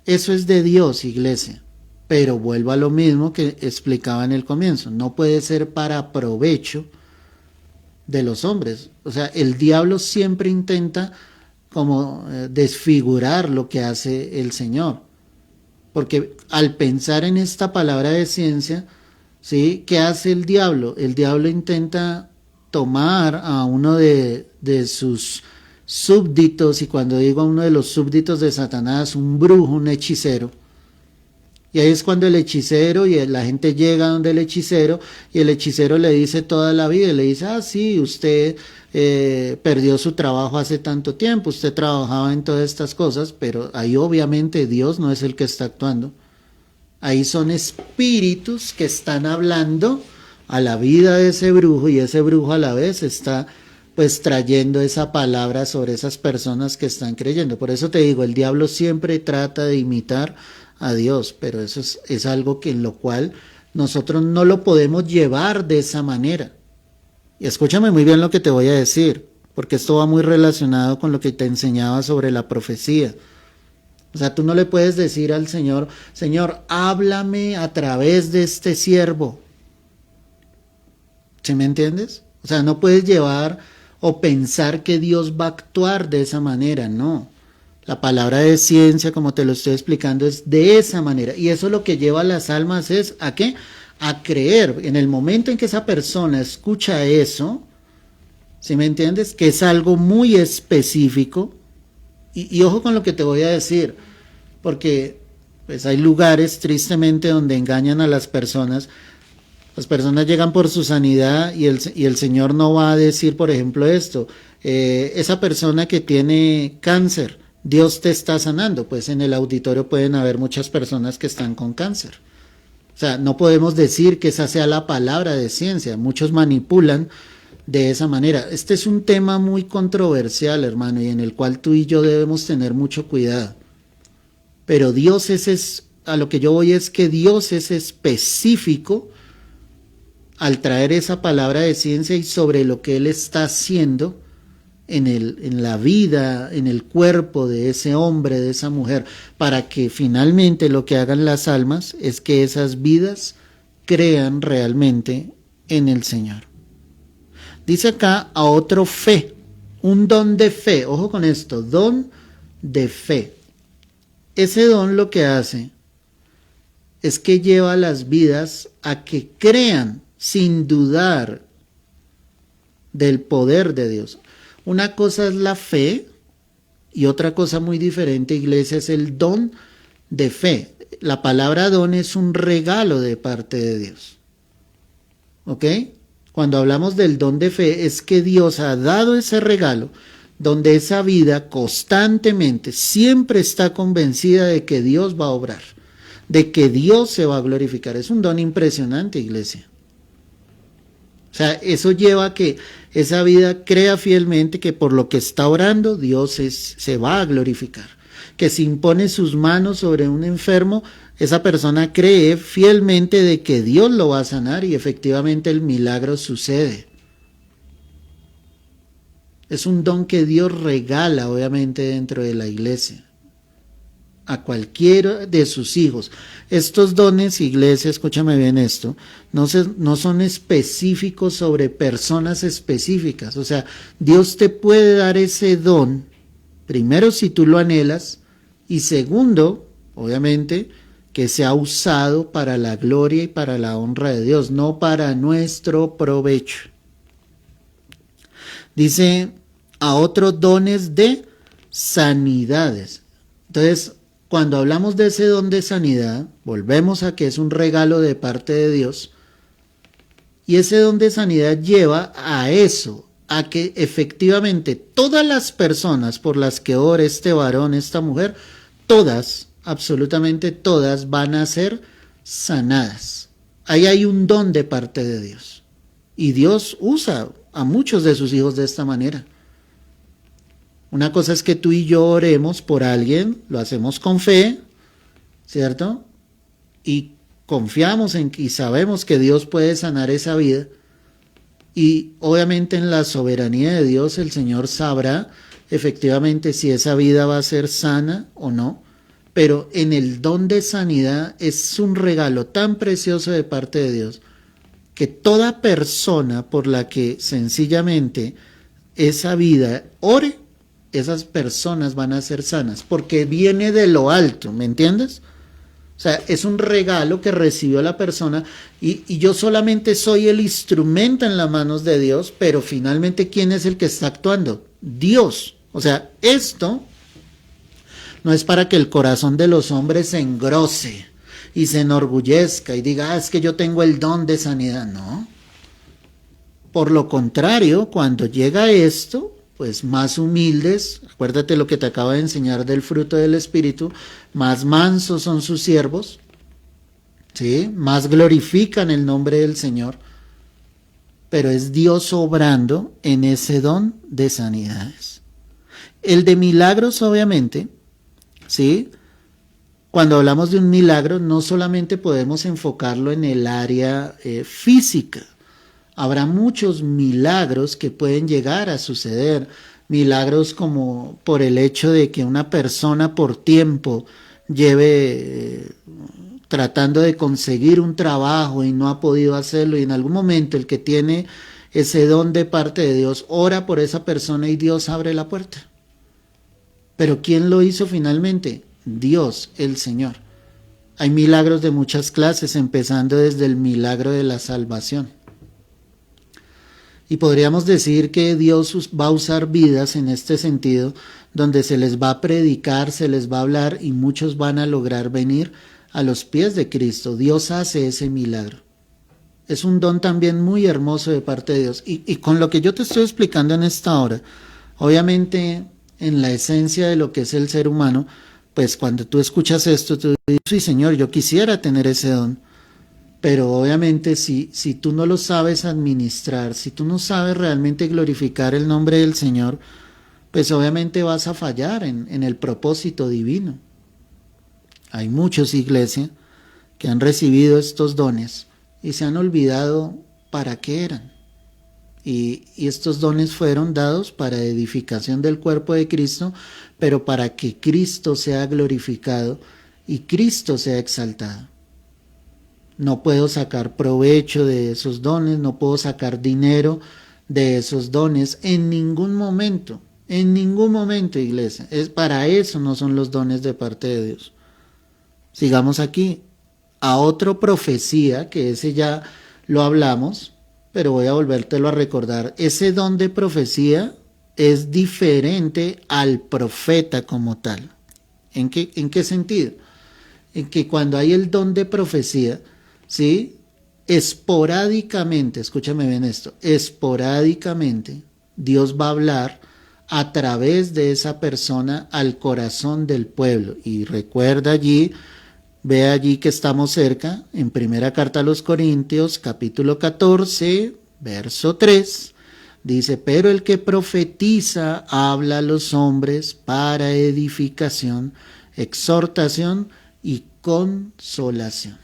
A: Eso es de Dios, iglesia. Pero vuelvo a lo mismo que explicaba en el comienzo. No puede ser para provecho de los hombres. O sea, el diablo siempre intenta como desfigurar lo que hace el Señor. Porque al pensar en esta palabra de ciencia, ¿sí? ¿Qué hace el diablo? El diablo intenta tomar a uno de sus súbditos, y cuando digo a uno de los súbditos de Satanás, un brujo, un hechicero, y ahí es cuando el hechicero y la gente llega donde el hechicero, y el hechicero le dice toda la vida, y le dice, sí, usted perdió su trabajo hace tanto tiempo, usted trabajaba en todas estas cosas, pero ahí obviamente Dios no es el que está actuando. Ahí son espíritus que están hablando a la vida de ese brujo, y ese brujo a la vez está pues trayendo esa palabra sobre esas personas que están creyendo. Por eso te digo, el diablo siempre trata de imitar a Dios, pero eso es algo que en lo cual nosotros no lo podemos llevar de esa manera. Y escúchame muy bien lo que te voy a decir, porque esto va muy relacionado con lo que te enseñaba sobre la profecía. O sea, tú no le puedes decir al Señor, Señor, háblame a través de este siervo. ¿Sí me entiendes? O sea, no puedes llevar o pensar que Dios va a actuar de esa manera, no. La palabra de ciencia, como te lo estoy explicando, es de esa manera. Y eso lo que lleva a las almas es, ¿a qué? A creer. En el momento en que esa persona escucha eso, ¿sí me entiendes? Que es algo muy específico. Y ojo con lo que te voy a decir, porque pues hay lugares tristemente donde engañan a las personas. Las personas llegan por su sanidad y el Señor no va a decir, por ejemplo, esto, esa persona que tiene cáncer, Dios te está sanando. Pues en el auditorio pueden haber muchas personas que están con cáncer. O sea, no podemos decir que esa sea la palabra de ciencia. Muchos manipulan de esa manera. Este es un tema muy controversial, hermano, y en el cual tú y yo debemos tener mucho cuidado. Pero Dios a lo que yo voy es que Dios es específico al traer esa palabra de ciencia y sobre lo que Él está haciendo en la vida, en el cuerpo de ese hombre, de esa mujer, para que finalmente lo que hagan las almas es que esas vidas crean realmente en el Señor. Dice acá a otro fe, un don de fe, ojo con esto, don de fe. Ese don lo que hace es que lleva a las vidas a que crean sin dudar del poder de Dios. Una cosa es la fe y otra cosa muy diferente, iglesia, es el don de fe. La palabra don es un regalo de parte de Dios. ¿Ok? Cuando hablamos del don de fe es que Dios ha dado ese regalo donde esa vida constantemente siempre está convencida de que Dios va a obrar, de que Dios se va a glorificar. Es un don impresionante, iglesia. O sea, eso lleva a que esa vida crea fielmente que por lo que está orando, Dios se va a glorificar. Que si impone sus manos sobre un enfermo, esa persona cree fielmente de que Dios lo va a sanar y efectivamente el milagro sucede. Es un don que Dios regala, obviamente, dentro de la iglesia a cualquiera de sus hijos. Estos dones, iglesia, escúchame bien esto, no son específicos sobre personas específicas. O sea, Dios te puede dar ese don, primero si tú lo anhelas, y segundo, obviamente, que sea usado para la gloria y para la honra de Dios, no para nuestro provecho. Dice, a otros dones de sanidades. Entonces, cuando hablamos de ese don de sanidad, volvemos a que es un regalo de parte de Dios. Y ese don de sanidad lleva a eso, a que efectivamente todas las personas por las que ora este varón, esta mujer, todas, absolutamente todas, van a ser sanadas. Ahí hay un don de parte de Dios. Y Dios usa a muchos de sus hijos de esta manera. Una cosa es que tú y yo oremos por alguien, lo hacemos con fe, ¿cierto? Y confiamos en y sabemos que Dios puede sanar esa vida. Y obviamente en la soberanía de Dios el Señor sabrá efectivamente si esa vida va a ser sana o no. Pero en el don de sanidad es un regalo tan precioso de parte de Dios que toda persona por la que sencillamente esa vida ore, esas personas van a ser sanas, porque viene de lo alto, ¿me entiendes? O sea, es un regalo que recibió la persona y yo solamente soy el instrumento en las manos de Dios, pero finalmente, ¿quién es el que está actuando? Dios. O sea, esto no es para que el corazón de los hombres se engrose y se enorgullezca y diga, es que yo tengo el don de sanidad. No. Por lo contrario, cuando llega esto, pues más humildes, acuérdate lo que te acabo de enseñar del fruto del Espíritu, más mansos son sus siervos, ¿sí? Más glorifican el nombre del Señor, pero es Dios obrando en ese don de sanidades. El de milagros, obviamente, ¿sí? Cuando hablamos de un milagro, no solamente podemos enfocarlo en el área física. Habrá muchos milagros que pueden llegar a suceder. Milagros como por el hecho de que una persona por tiempo lleve tratando de conseguir un trabajo y no ha podido hacerlo, y en algún momento el que tiene ese don de parte de Dios ora por esa persona y Dios abre la puerta. Pero ¿quién lo hizo finalmente? Dios, el Señor. Hay milagros de muchas clases, empezando desde el milagro de la salvación. Y podríamos decir que Dios va a usar vidas en este sentido, donde se les va a predicar, se les va a hablar y muchos van a lograr venir a los pies de Cristo. Dios hace ese milagro. Es un don también muy hermoso de parte de Dios. Y con lo que yo te estoy explicando en esta hora, obviamente en la esencia de lo que es el ser humano, pues cuando tú escuchas esto, tú dices, sí, Señor, yo quisiera tener ese don. Pero obviamente si tú no lo sabes administrar, si tú no sabes realmente glorificar el nombre del Señor, pues obviamente vas a fallar en el propósito divino. Hay muchos, iglesia, que han recibido estos dones y se han olvidado para qué eran. Y estos dones fueron dados para edificación del cuerpo de Cristo, pero para que Cristo sea glorificado y Cristo sea exaltado. No puedo sacar provecho de esos dones, no puedo sacar dinero de esos dones en ningún momento, iglesia. Para eso no son los dones de parte de Dios. Sigamos aquí. A otra profecía, que ese ya lo hablamos, pero voy a volvértelo a recordar. Ese don de profecía es diferente al profeta como tal. ¿En qué sentido? En que cuando hay el don de profecía, ¿sí? Esporádicamente, escúchame bien esto, esporádicamente Dios va a hablar a través de esa persona al corazón del pueblo. Y recuerda allí, ve allí que estamos cerca, en primera carta a los Corintios, capítulo 14, verso 3, dice, pero el que profetiza habla a los hombres para edificación, exhortación y consolación.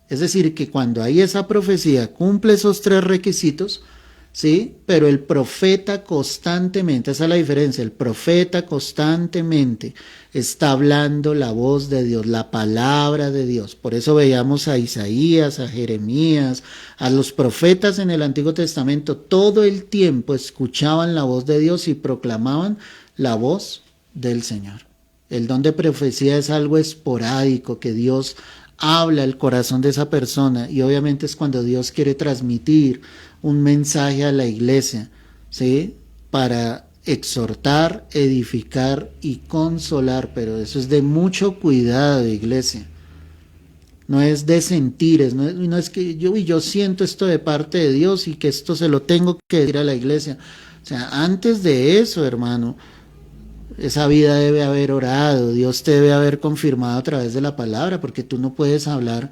A: Es decir, que cuando hay esa profecía cumple esos tres requisitos, ¿sí? Pero el profeta constantemente, esa es la diferencia, el profeta constantemente está hablando la voz de Dios, la palabra de Dios. Por eso veíamos a Isaías, a Jeremías, a los profetas en el Antiguo Testamento, todo el tiempo escuchaban la voz de Dios y proclamaban la voz del Señor. El don de profecía es algo esporádico que Dios habla el corazón de esa persona, y obviamente es cuando Dios quiere transmitir un mensaje a la iglesia, ¿sí? Para exhortar, edificar y consolar, pero eso es de mucho cuidado, iglesia. No es de sentires, no es que yo siento esto de parte de Dios y que esto se lo tengo que decir a la iglesia. O sea, antes de eso, hermano, esa vida debe haber orado, Dios te debe haber confirmado a través de la palabra, porque tú no puedes hablar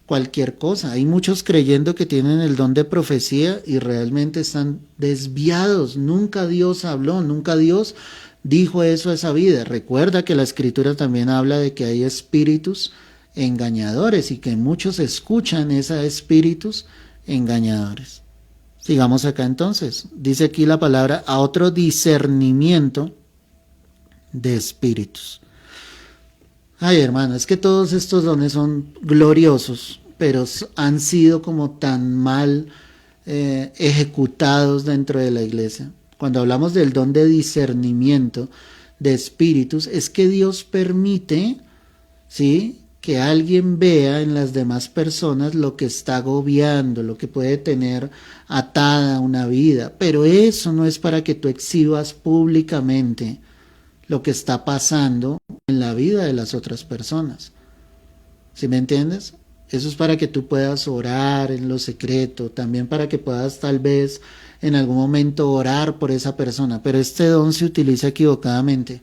A: cualquier cosa. Hay muchos creyendo que tienen el don de profecía y realmente están desviados. Nunca Dios habló, nunca Dios dijo eso a esa vida. Recuerda que la escritura también habla de que hay espíritus engañadores y que muchos escuchan esos espíritus engañadores. Sigamos acá entonces. Dice aquí la palabra a otro discernimiento de espíritus. Ay, hermano, es que todos estos dones son gloriosos, pero han sido como tan mal ejecutados dentro de la iglesia. Cuando hablamos del don de discernimiento de espíritus, es que Dios permite, ¿sí?, que alguien vea en las demás personas lo que está agobiando, lo que puede tener atada una vida, pero eso no es para que tú exhibas públicamente lo que está pasando en la vida de las otras personas. ¿Sí me entiendes? Eso es para que tú puedas orar en lo secreto, también para que puedas tal vez en algún momento orar por esa persona, pero este don se utiliza equivocadamente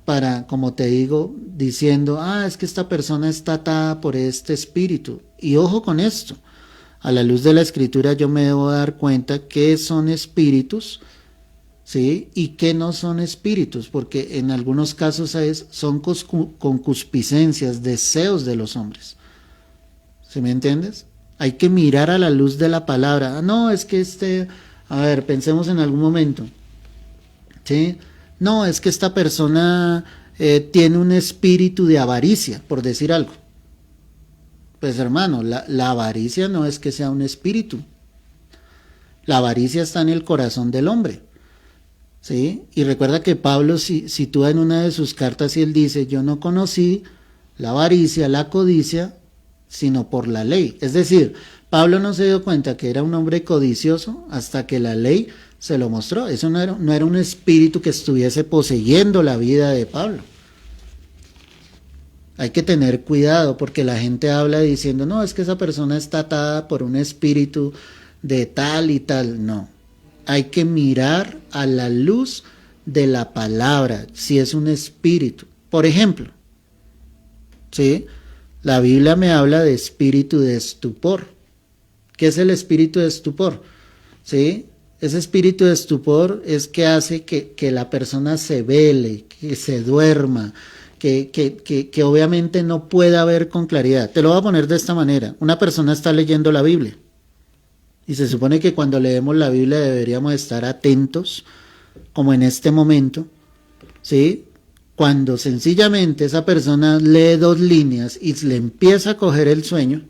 A: para, como te digo, diciendo, es que esta persona está atada por este espíritu. Y ojo con esto, a la luz de la escritura yo me debo dar cuenta que son espíritus, ¿sí?, y que no son espíritus, porque en algunos casos son concupiscencias, deseos de los hombres. ¿Sí me entiendes? Hay que mirar a la luz de la palabra. No, es que pensemos en algún momento, ¿sí? No, es que esta persona tiene un espíritu de avaricia, por decir algo. Pues hermano, la avaricia no es que sea un espíritu. La avaricia está en el corazón del hombre. ¿Sí? Y recuerda que Pablo sitúa en una de sus cartas y él dice, yo no conocí la avaricia, la codicia, sino por la ley. Es decir, Pablo no se dio cuenta que era un hombre codicioso hasta que la ley se lo mostró. Eso no era un espíritu que estuviese poseyendo la vida de Pablo. Hay que tener cuidado porque la gente habla diciendo, no, es que esa persona está atada por un espíritu de tal y tal. No. Hay que mirar a la luz de la palabra, si es un espíritu. Por ejemplo, ¿sí?, la Biblia me habla de espíritu de estupor. ¿Qué es el espíritu de estupor? ¿Sí? Ese espíritu de estupor es que hace que la persona se vele, que se duerma, que obviamente no pueda ver con claridad. Te lo voy a poner de esta manera. Una persona está leyendo la Biblia. Y se supone que cuando leemos la Biblia deberíamos estar atentos, como en este momento, ¿sí? Cuando sencillamente esa persona lee 2 líneas y le empieza a coger el sueño,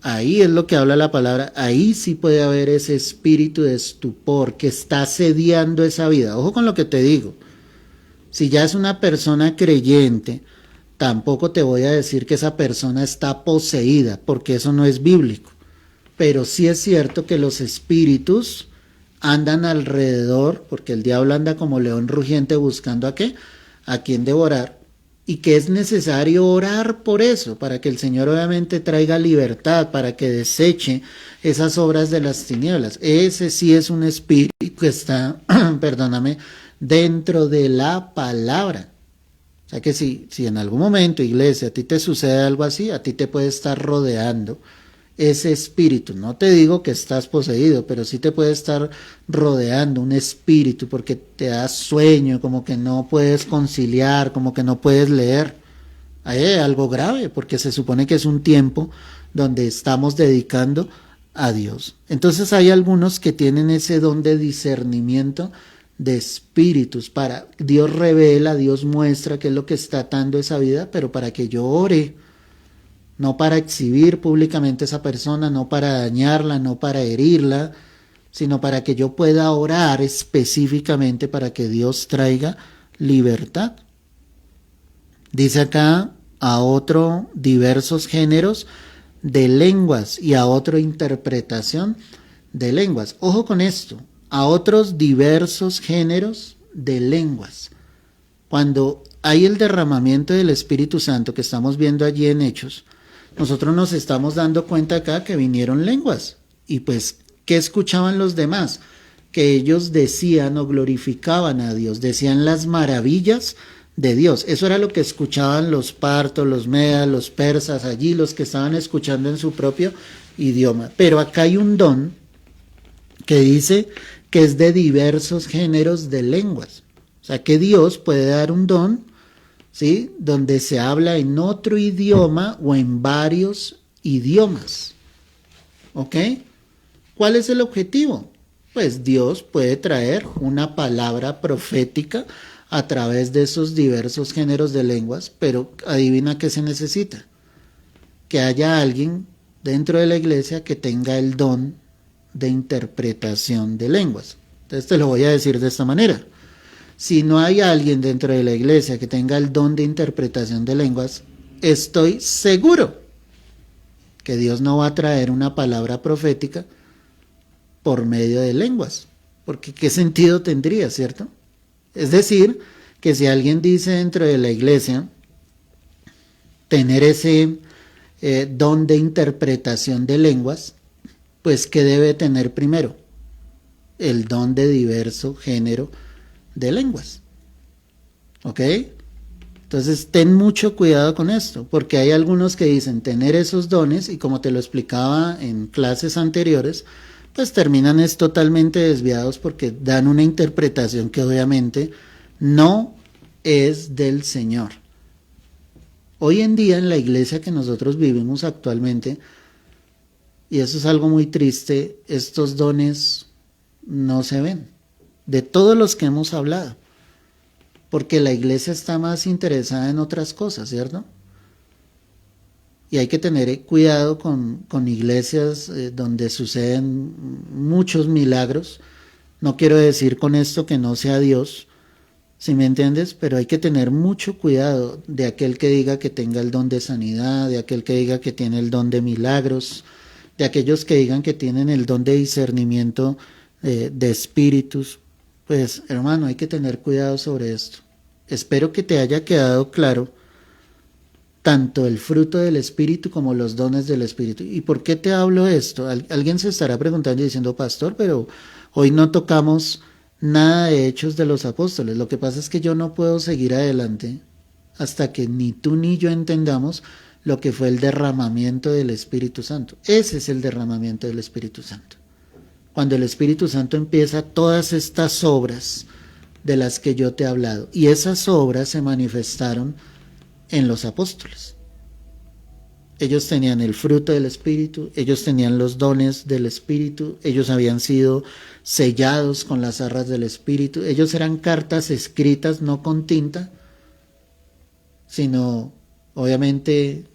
A: ahí es lo que habla la palabra, ahí sí puede haber ese espíritu de estupor que está asediando esa vida. Ojo con lo que te digo, si ya es una persona creyente, tampoco te voy a decir que esa persona está poseída, porque eso no es bíblico. Pero sí es cierto que los espíritus andan alrededor, porque el diablo anda como león rugiente buscando ¿a qué? A quien devorar, y que es necesario orar por eso, para que el Señor obviamente traiga libertad, para que deseche esas obras de las tinieblas. Ese sí es un espíritu que está, perdóname, dentro de la palabra. O sea que si en algún momento, iglesia, a ti te sucede algo así, a ti te puede estar rodeando ese espíritu. No te digo que estás poseído, pero sí te puede estar rodeando un espíritu porque te da sueño, como que no puedes conciliar, como que no puedes leer. Ahí hay algo grave porque se supone que es un tiempo donde estamos dedicando a Dios. Entonces hay algunos que tienen ese don de discernimiento de espíritus. Para Dios revela, Dios muestra qué es lo que está atando esa vida, pero para que yo ore, no para exhibir públicamente a esa persona, no para dañarla, no para herirla, sino para que yo pueda orar específicamente para que Dios traiga libertad. Dice acá a otro diversos géneros de lenguas y a otro interpretación de lenguas. Ojo con esto, a otros diversos géneros de lenguas. Cuando hay el derramamiento del Espíritu Santo que estamos viendo allí en Hechos, nosotros nos estamos dando cuenta acá que vinieron lenguas. Y pues, ¿qué escuchaban los demás? Que ellos decían o glorificaban a Dios, decían las maravillas de Dios. Eso era lo que escuchaban los partos, los medas, los persas, allí los que estaban escuchando en su propio idioma. Pero acá hay un don que dice que es de diversos géneros de lenguas. O sea, que Dios puede dar un don, ¿sí?, donde se habla en otro idioma o en varios idiomas. ¿Ok? ¿Cuál es el objetivo? Pues Dios puede traer una palabra profética a través de esos diversos géneros de lenguas, pero adivina qué se necesita. Que haya alguien dentro de la iglesia que tenga el don de interpretación de lenguas. Entonces te lo voy a decir de esta manera. Si no hay alguien dentro de la iglesia que tenga el don de interpretación de lenguas, estoy seguro que Dios no va a traer una palabra profética por medio de lenguas. Porque ¿qué sentido tendría, cierto? Es decir, que si alguien dice dentro de la iglesia tener ese don de interpretación de lenguas, pues ¿qué debe tener primero? El don de diverso género de lenguas. ¿Ok? Entonces ten mucho cuidado con esto, porque hay algunos que dicen tener esos dones y como te lo explicaba en clases anteriores, pues terminan es totalmente desviados porque dan una interpretación que obviamente no es del Señor. Hoy en día en la iglesia que nosotros vivimos actualmente, y eso es algo muy triste, estos dones no se ven, de todos los que hemos hablado, porque la iglesia está más interesada en otras cosas, ¿cierto? Y hay que tener cuidado con iglesias donde suceden muchos milagros. No quiero decir con esto que no sea Dios, si me entiendes, pero hay que tener mucho cuidado de aquel que diga que tenga el don de sanidad, de aquel que diga que tiene el don de milagros, de aquellos que digan que tienen el don de discernimiento de espíritus. Pues hermano, hay que tener cuidado sobre esto. Espero que te haya quedado claro tanto el fruto del Espíritu como los dones del Espíritu. ¿Y por qué te hablo de esto? Alguien se estará preguntando y diciendo, pastor, pero hoy no tocamos nada de Hechos de los Apóstoles. Lo que pasa es que yo no puedo seguir adelante hasta que ni tú ni yo entendamos lo que fue el derramamiento del Espíritu Santo. Ese es el derramamiento del Espíritu Santo. Cuando el Espíritu Santo empieza todas estas obras de las que yo te he hablado. Y esas obras se manifestaron en los apóstoles. Ellos tenían el fruto del Espíritu, ellos tenían los dones del Espíritu, ellos habían sido sellados con las arras del Espíritu, ellos eran cartas escritas no con tinta, sino obviamente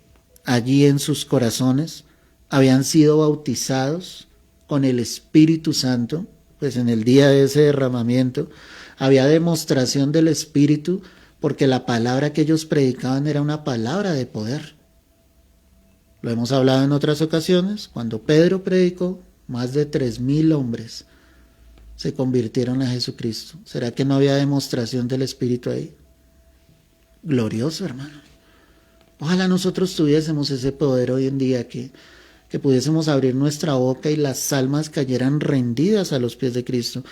A: allí en sus corazones, habían sido bautizados con el Espíritu Santo, pues en el día de ese derramamiento había demostración del Espíritu, porque la palabra que ellos predicaban era una palabra de poder. Lo hemos hablado en otras ocasiones, cuando Pedro predicó, más de 3,000 hombres se convirtieron a Jesucristo. ¿Será que no había demostración del Espíritu ahí? Glorioso, hermano. Ojalá nosotros tuviésemos ese poder hoy en día, que pudiésemos abrir nuestra boca y las almas cayeran rendidas a los pies de Cristo.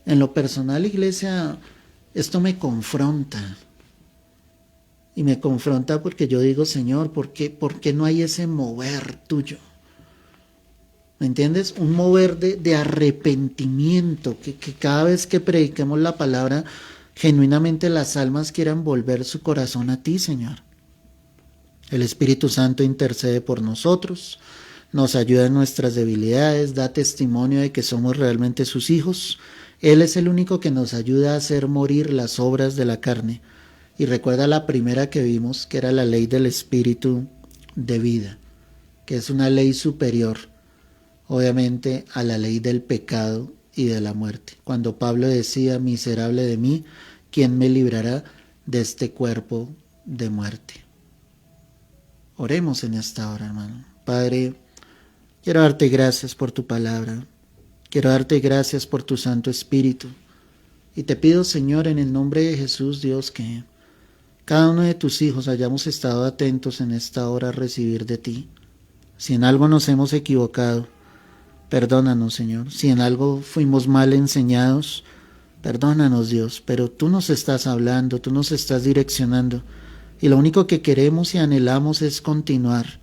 A: En lo personal, iglesia, esto me confronta. Y me confronta porque yo digo, Señor, ¿por qué no hay ese mover tuyo? ¿Me entiendes? Un mover de arrepentimiento, que cada vez que prediquemos la palabra, genuinamente las almas quieran volver su corazón a ti, Señor. El Espíritu Santo intercede por nosotros, nos ayuda en nuestras debilidades, da testimonio de que somos realmente sus hijos. Él es el único que nos ayuda a hacer morir las obras de la carne. Y recuerda la primera que vimos, que era la ley del Espíritu de vida, que es una ley superior, obviamente, a la ley del pecado y de la muerte. Cuando Pablo decía, miserable de mí, ¿quién me librará de este cuerpo de muerte? Oremos en esta hora, hermano. Padre, quiero darte gracias por tu palabra. Quiero darte gracias por tu Santo Espíritu. Y te pido, Señor, en el nombre de Jesús, Dios, que cada uno de tus hijos hayamos estado atentos en esta hora a recibir de ti. Si en algo nos hemos equivocado, perdónanos, Señor. Si en algo fuimos mal enseñados, perdónanos, Dios. Pero tú nos estás hablando, tú nos estás direccionando. Y lo único que queremos y anhelamos es continuar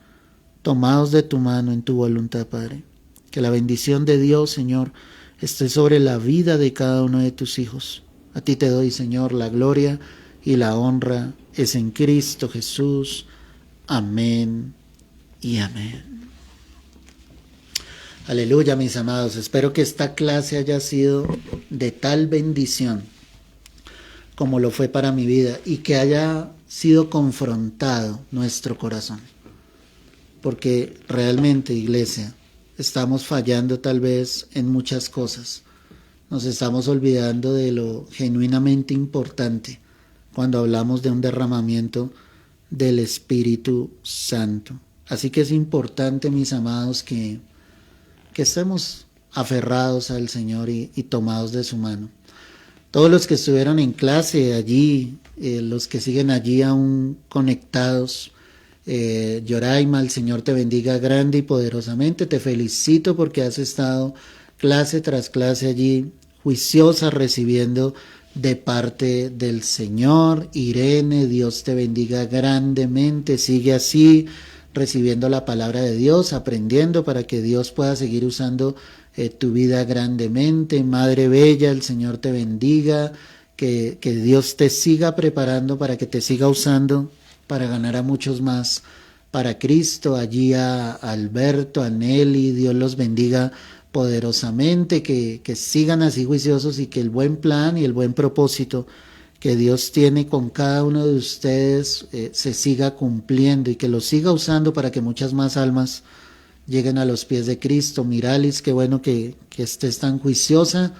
A: tomados de tu mano en tu voluntad, Padre. Que la bendición de Dios, Señor, esté sobre la vida de cada uno de tus hijos. A ti te doy, Señor, la gloria y la honra es en Cristo Jesús. Amén y amén. Aleluya, mis amados. Espero que esta clase haya sido de tal bendición como lo fue para mi vida y que haya sido confrontado nuestro corazón. Porque realmente, iglesia, estamos fallando tal vez en muchas cosas. Nos estamos olvidando de lo genuinamente importante cuando hablamos de un derramamiento del Espíritu Santo. Así que es importante, mis amados, que estemos aferrados al Señor y tomados de su mano. Todos los que estuvieron en clase allí, los que siguen allí aún conectados, Yoraima, el Señor te bendiga grande y poderosamente. Te felicito porque has estado clase tras clase allí, juiciosa, recibiendo de parte del Señor. Irene, Dios te bendiga grandemente. Sigue así, recibiendo la palabra de Dios, aprendiendo para que Dios pueda seguir usando tu vida grandemente. Madre Bella, el Señor te bendiga, que Dios te siga preparando para que te siga usando para ganar a muchos más para Cristo. Allí a Alberto, a Nelly, Dios los bendiga poderosamente, que sigan así juiciosos y que el buen plan y el buen propósito que Dios tiene con cada uno de ustedes se siga cumpliendo y que lo siga usando para que muchas más almas lleguen a los pies de Cristo. Miralis, qué bueno que estés tan juiciosa,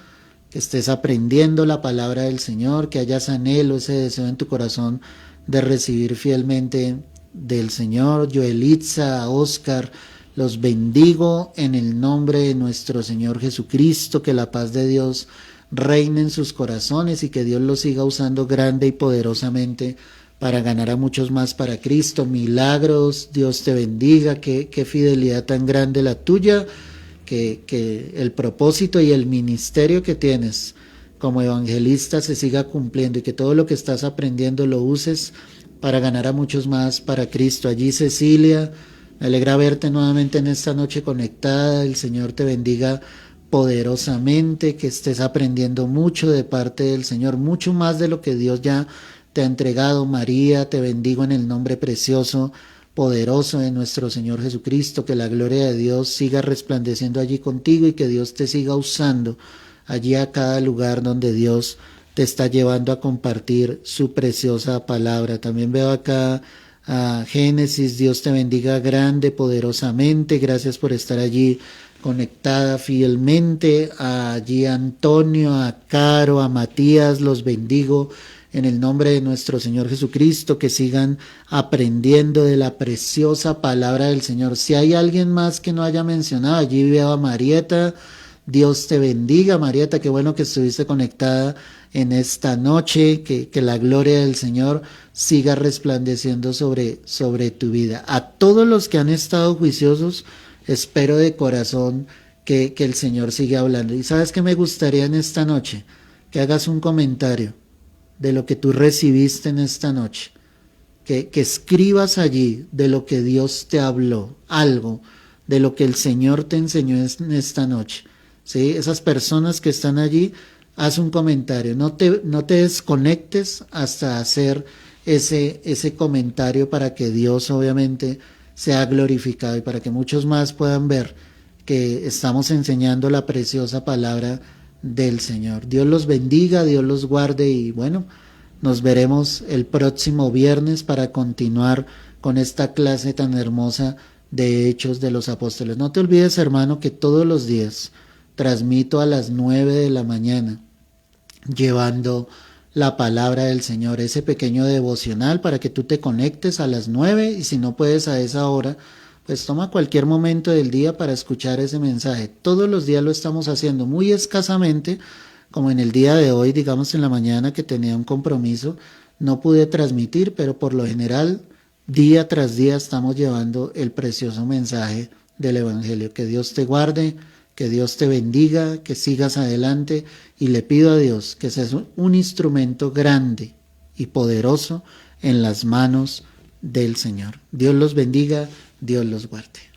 A: que estés aprendiendo la palabra del Señor, que hayas anhelo, ese deseo en tu corazón de recibir fielmente del Señor. Joelitza, Oscar, los bendigo en el nombre de nuestro Señor Jesucristo. Que la paz de Dios reine en sus corazones y que Dios los siga usando grande y poderosamente para ganar a muchos más para Cristo. Milagros, Dios te bendiga, qué fidelidad tan grande la tuya, que el propósito y el ministerio que tienes como evangelista se siga cumpliendo y que todo lo que estás aprendiendo lo uses para ganar a muchos más para Cristo. Allí Cecilia, me alegra verte nuevamente en esta noche conectada. El Señor te bendiga poderosamente, que estés aprendiendo mucho de parte del Señor, mucho más de lo que Dios ya te ha entregado. María, te bendigo en el nombre precioso, poderoso de nuestro Señor Jesucristo. Que la gloria de Dios siga resplandeciendo allí contigo y que Dios te siga usando allí a cada lugar donde Dios te está llevando a compartir su preciosa palabra. También veo acá a Génesis, Dios te bendiga grande, poderosamente. Gracias por estar allí conectada fielmente. Allí a Antonio, a Caro, a Matías, los bendigo en el nombre de nuestro Señor Jesucristo. Que sigan aprendiendo de la preciosa palabra del Señor. Si hay alguien más que no haya mencionado, allí veo a Marieta. Dios te bendiga, Marieta, qué bueno que estuviste conectada en esta noche, que la gloria del Señor siga resplandeciendo sobre tu vida. A todos los que han estado juiciosos, espero de corazón que el Señor siga hablando. Y sabes que me gustaría en esta noche, que hagas un comentario de lo que tú recibiste en esta noche, que escribas allí de lo que Dios te habló, algo de lo que el Señor te enseñó en esta noche. ¿Sí? Esas personas que están allí, haz un comentario, no te desconectes hasta hacer ese comentario para que Dios obviamente sea glorificado y para que muchos más puedan ver que estamos enseñando la preciosa palabra del Señor. Dios los bendiga, Dios los guarde y bueno, nos veremos el próximo viernes para continuar con esta clase tan hermosa de Hechos de los Apóstoles. No te olvides, hermano, que todos los días transmito a las 9 de la mañana, llevando la palabra del Señor, ese pequeño devocional para que tú te conectes a las 9 y si no puedes a esa hora, pues toma cualquier momento del día para escuchar ese mensaje. Todos los días lo estamos haciendo, muy escasamente, como en el día de hoy, digamos en la mañana que tenía un compromiso, no pude transmitir, pero por lo general, día tras día estamos llevando el precioso mensaje del Evangelio. Que Dios te guarde, que Dios te bendiga, que sigas adelante, y le pido a Dios que seas un instrumento grande y poderoso en las manos del Señor. Dios los bendiga, Dios los guarde.